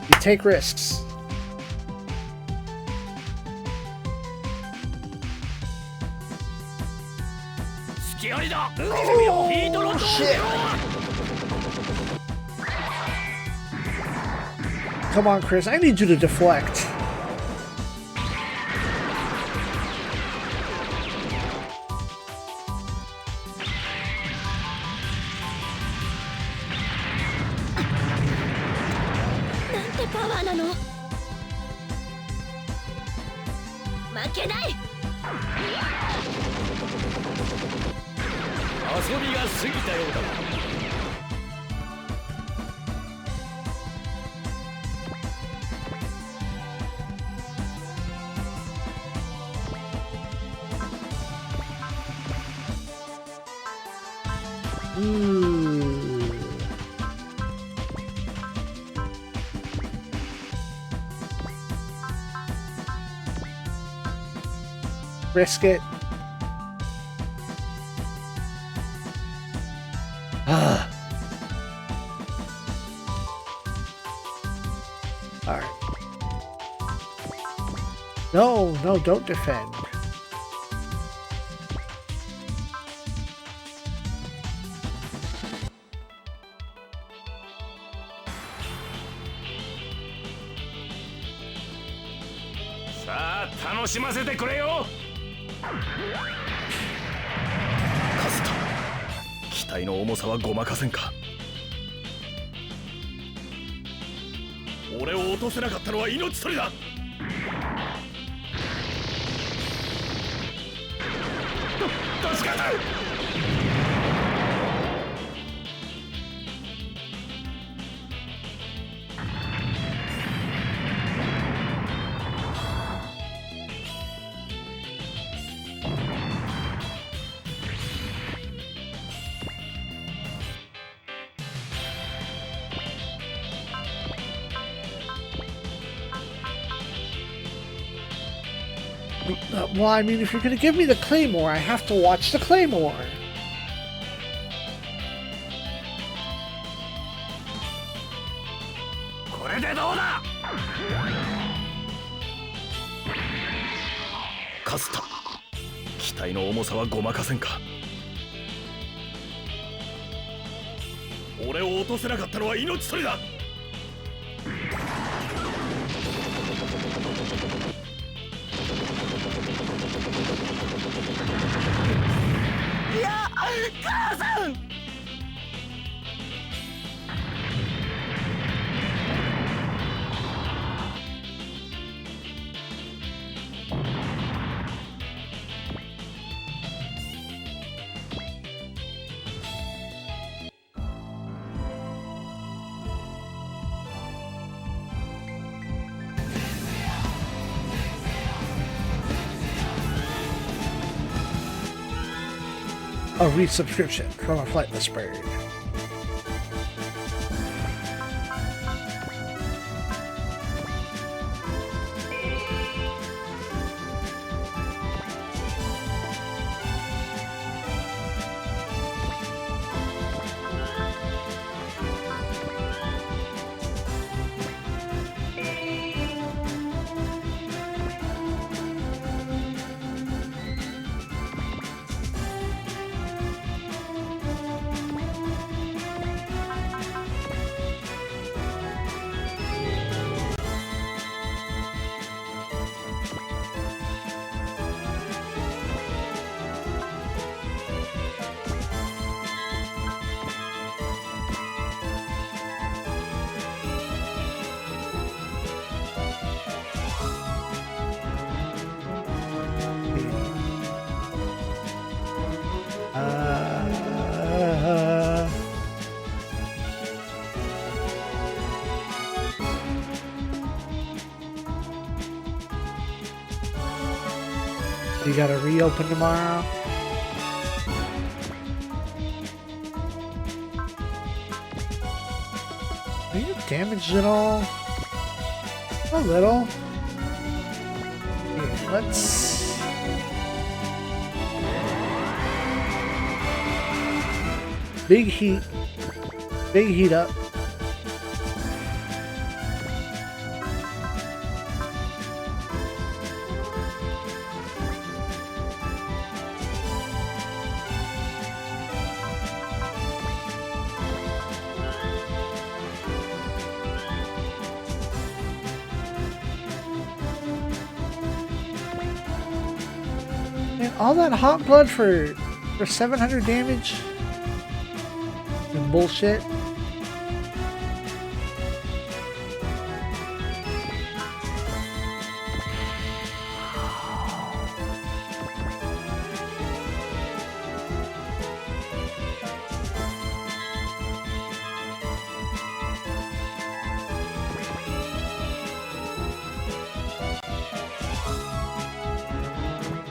You take risks. Oh, shit. Come on, Chris. I need you to deflect. Risk it. Alright. No, don't defend. Sa, 楽しませてくれよ。 カスタ、機体の重さはごまかせんか。俺を落とせなかったのは命取りだ。助かった。 Well, I mean, if you're gonna give me the Claymore, I have to watch the Claymore.カスタ、機体の重さはごまかせんか。俺を落とせなかったのは命取りだ。 母さん。 A resubscription from a flightless bird. You gotta reopen tomorrow. Are you damaged at all? A little. Here, let's... Big heat. Big heat up. All that hot blood for 700 damage? And bullshit.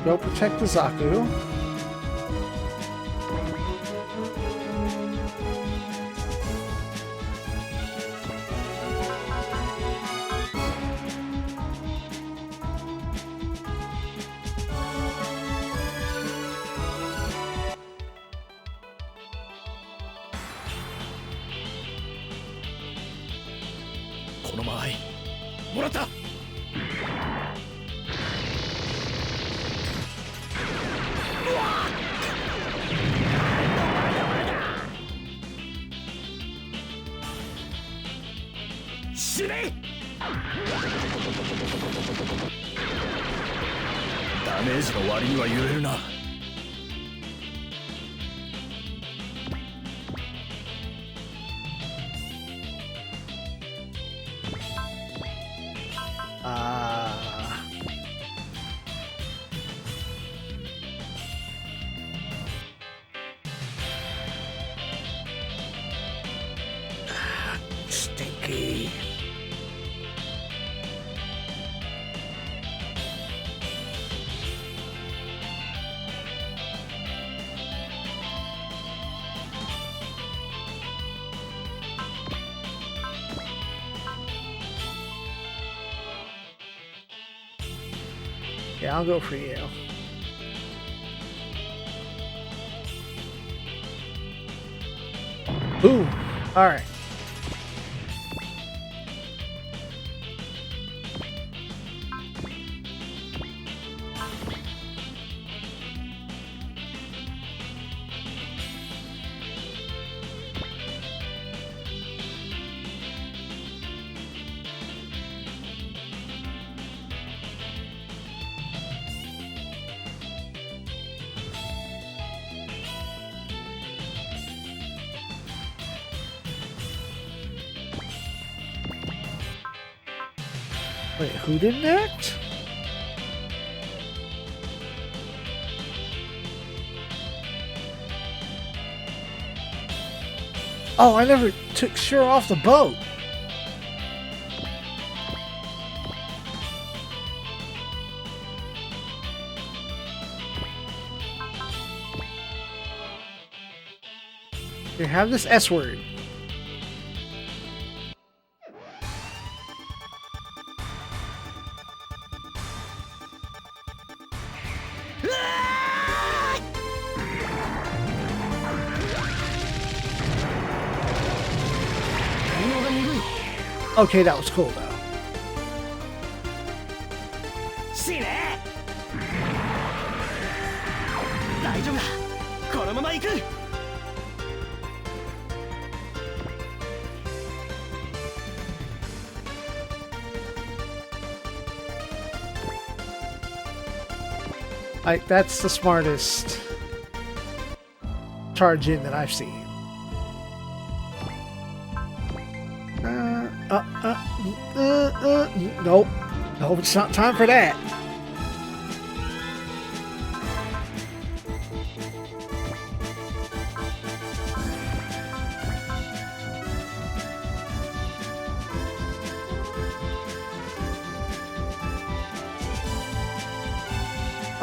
Go protect the Zaku. Stinky. Yeah, I'll go for you. Boom. All right. Wait, who didn't act? Oh, I never took Char off the boat. Here, have this S word. Okay, that was cool though. Like, that's the smartest charge in that I've seen. Nope. Nope, it's not time for that.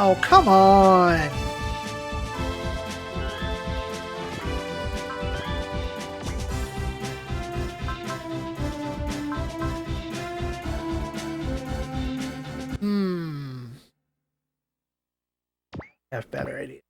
Oh, come on! Have better idea.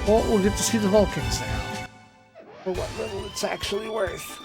Well, we'll get to see the Vulcans now. For what little it's actually worth.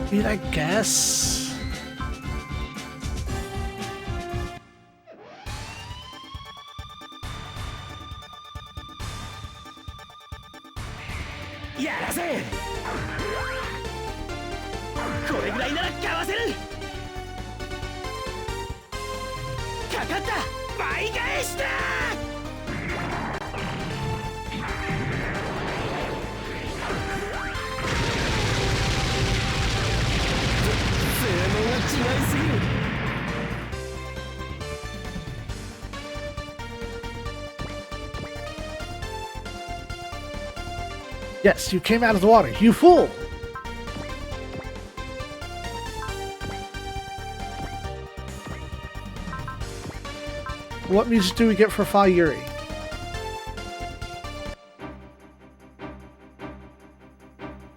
I mean, I guess. Yes, you came out of the water, you fool! What music do we get for Fa Yuri?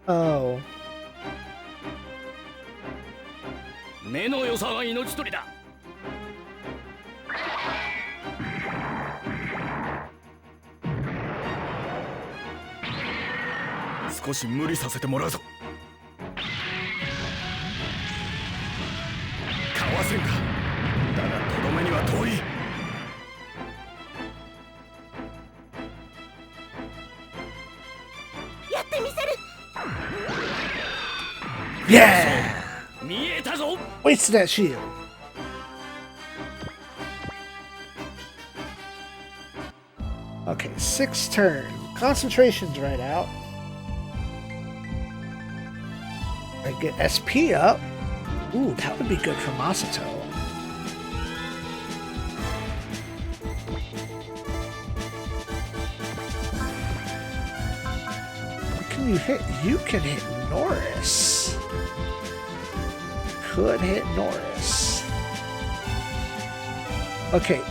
Oh. 目の良さが命取りだ。少し無理させてもらうぞ。かわせんか。だがとどめには遠い。やってみせる。 Yeah! 見えたぞ。 Wasted that shield. Okay, 6 turn. Concentration's right out. I get SP up. Ooh, that would be good for Masato. What can you hit? You can hit Norris. Could hit Norris. Okay.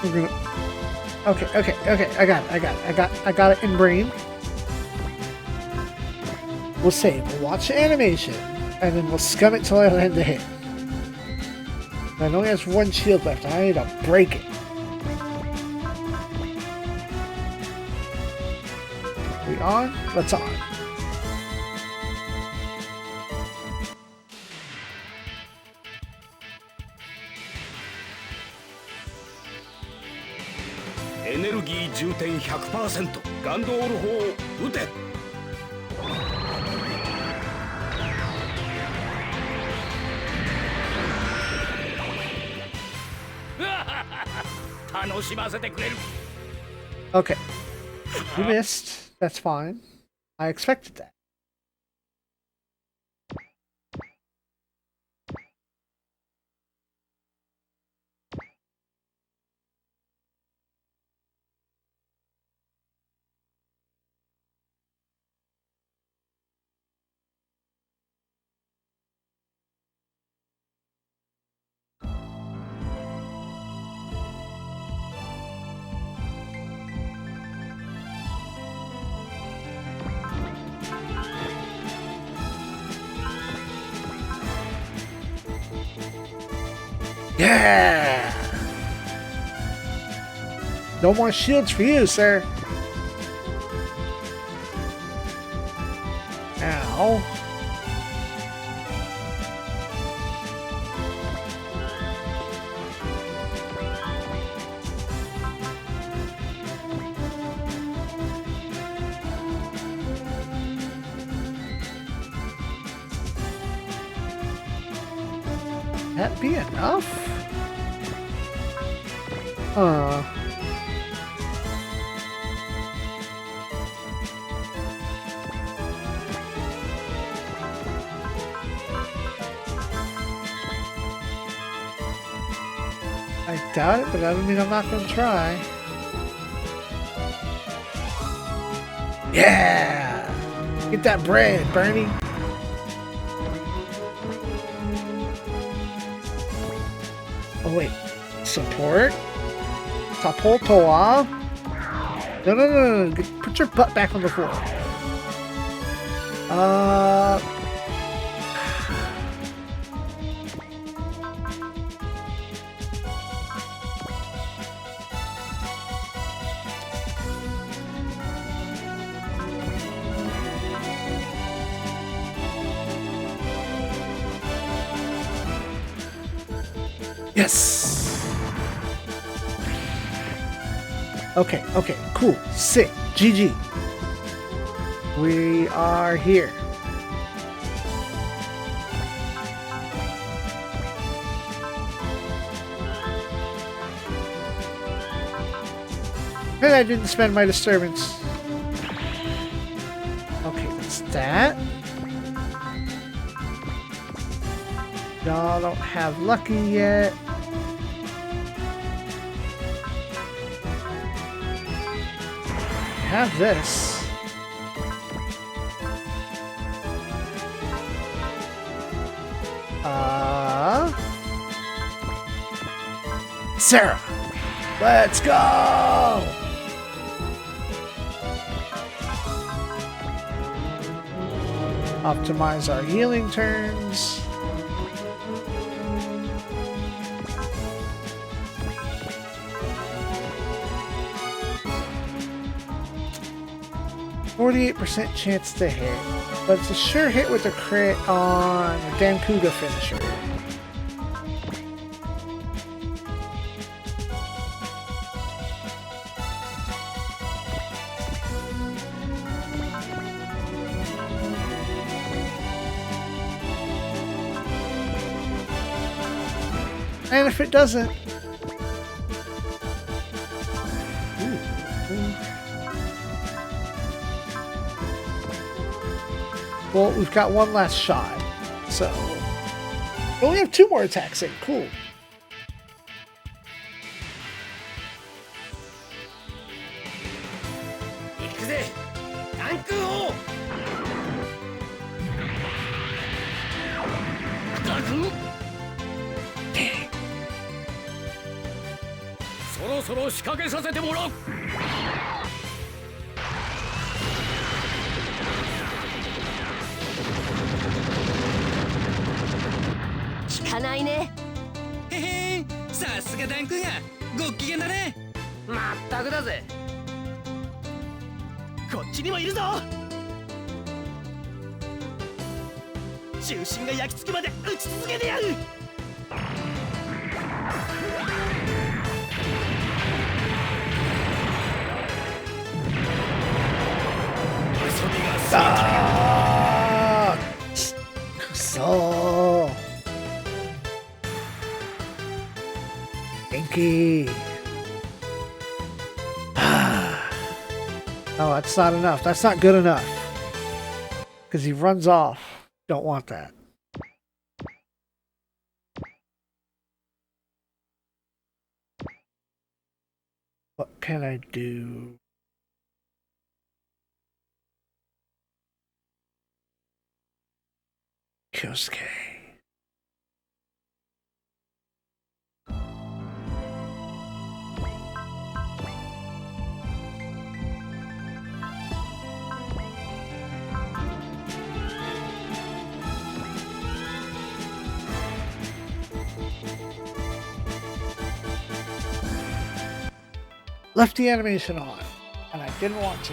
We're gonna... Okay. I got it in brain. We'll save. We'll watch the animation, and then we'll scum it till I land the hit. I only has 1 shield left. I need to break it. We on? Let's on. Energy 充填 100%。ガンドール砲撃て。楽しませてくれる。 Okay. You missed. That's fine. I expected that. Yeah! No more shields for you, sir. Ow. That be enough? I doubt it, but that doesn't mean I'm not going to try. Yeah! Get that bread, Bernie! Oh wait, support? Tapotoa? No. Put your butt back on the floor. Yes! Okay, cool, sick, GG. We are here. And I didn't spend my disturbance. Okay, that's that. Y'all don't have lucky yet. Have this. Sarah, let's go. Optimize our healing turns. %48 chance to hit, but it's a sure hit with a crit on a Dankuga finisher. And if it doesn't, well, we've got one last shot, so we only have 2 more attacks in. Cool. So Inky. that's not enough. That's not good enough. Because he runs off. Don't want that. What can I do? Kyosuke. Left the animation on, and I didn't want to.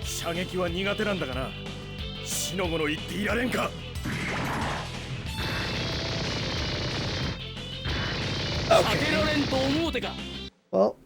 射撃は苦手なんだがな。しのごの言っていられんか。避けられんと思うてか。Well.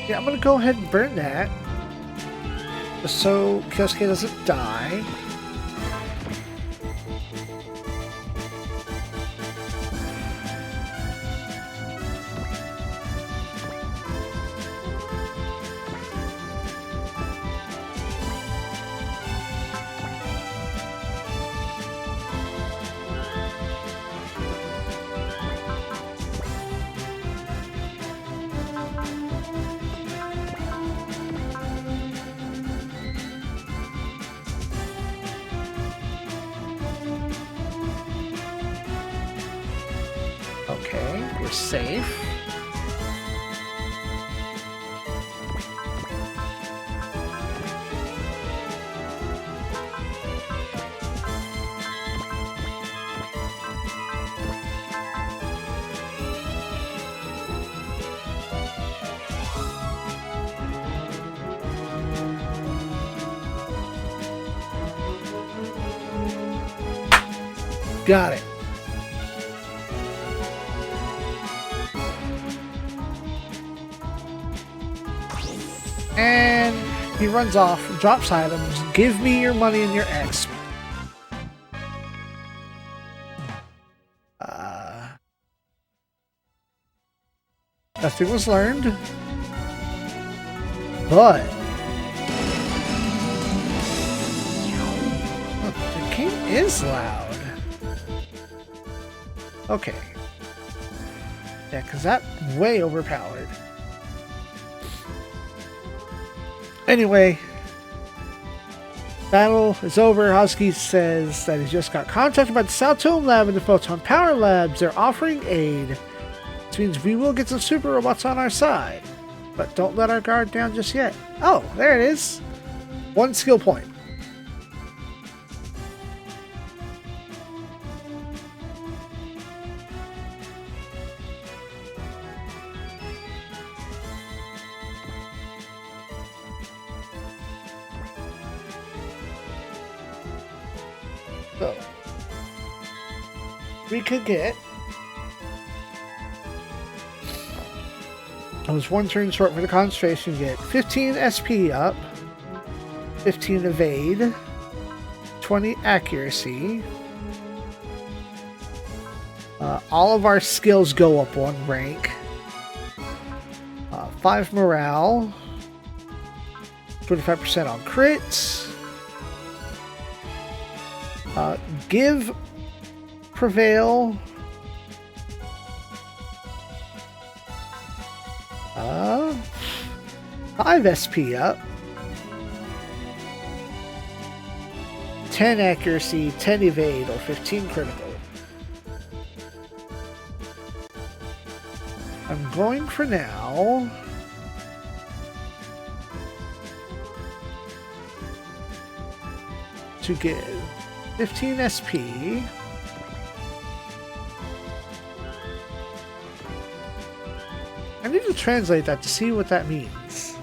Yeah, I'm gonna go ahead and burn that. Just so Kyosuke doesn't die. Okay, we're safe. Got it. And he runs off, drops items. Give me your money and your exp. Nothing was learned. But the game is loud. Okay. Yeah, because that's way overpowered. Anyway, battle is over. Husky says that he's just got contacted by the Saltome Lab and the Photon Power Labs. They're offering aid. This means we will get some super robots on our side. But don't let our guard down just yet. Oh, there it is. 1 skill point. So, we could get... I was 1 turn short for the concentration. Get 15 SP up, 15 evade, 20 accuracy. All of our skills go up 1 rank. 5 morale, 25% on crits. Give prevail. 5 SP up. 10 accuracy, 10 evade, or 15 critical. I'm going for now. To give 15 SP. I need to translate that to see what that means.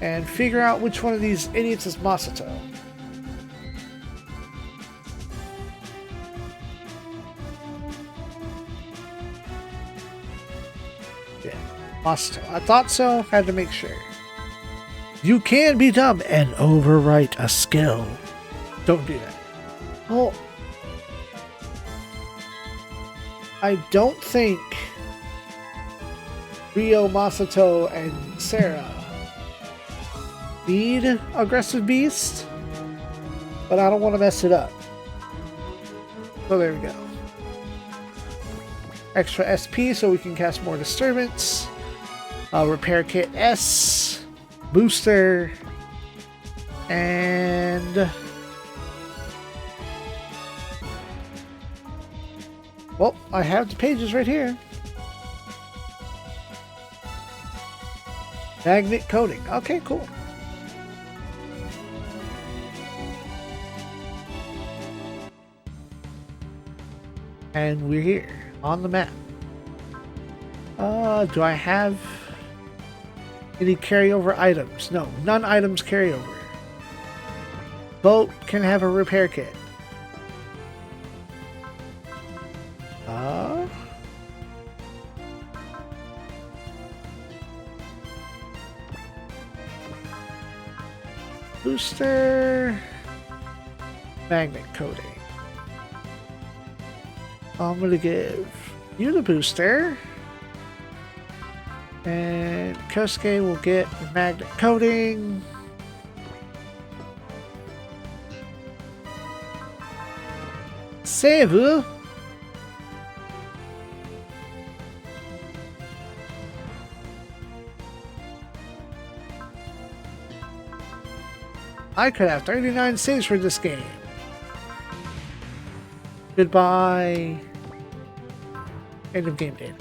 And figure out which one of these idiots is Masato. Yeah, Masato. I thought so, had to make sure. You can be dumb and overwrite a skill. Don't do that. Well, I don't think Ryo, Masato, and Sarah need Aggressive Beast, but I don't want to mess it up. So there we go. Extra SP so we can cast more Disturbance. Repair Kit S. Booster. And... well, I have the pages right here. Magnet coating. Okay, cool. And we're here on the map. Do I have any carryover items? No, none items carryover. Boat can have a repair kit. Booster. Magnet coating. I'm gonna give you the booster. And Kosuke will get the magnet coating. Save. I could have 39 saves for this game. Goodbye. End of game data.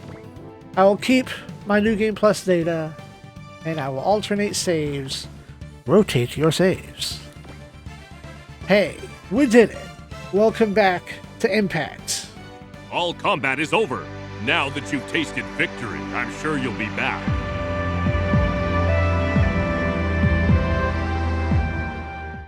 I will keep my New Game Plus data, and I will alternate saves. Rotate your saves. Hey, we did it. Welcome back to Impact. All combat is over. Now that you've tasted victory, I'm sure you'll be back.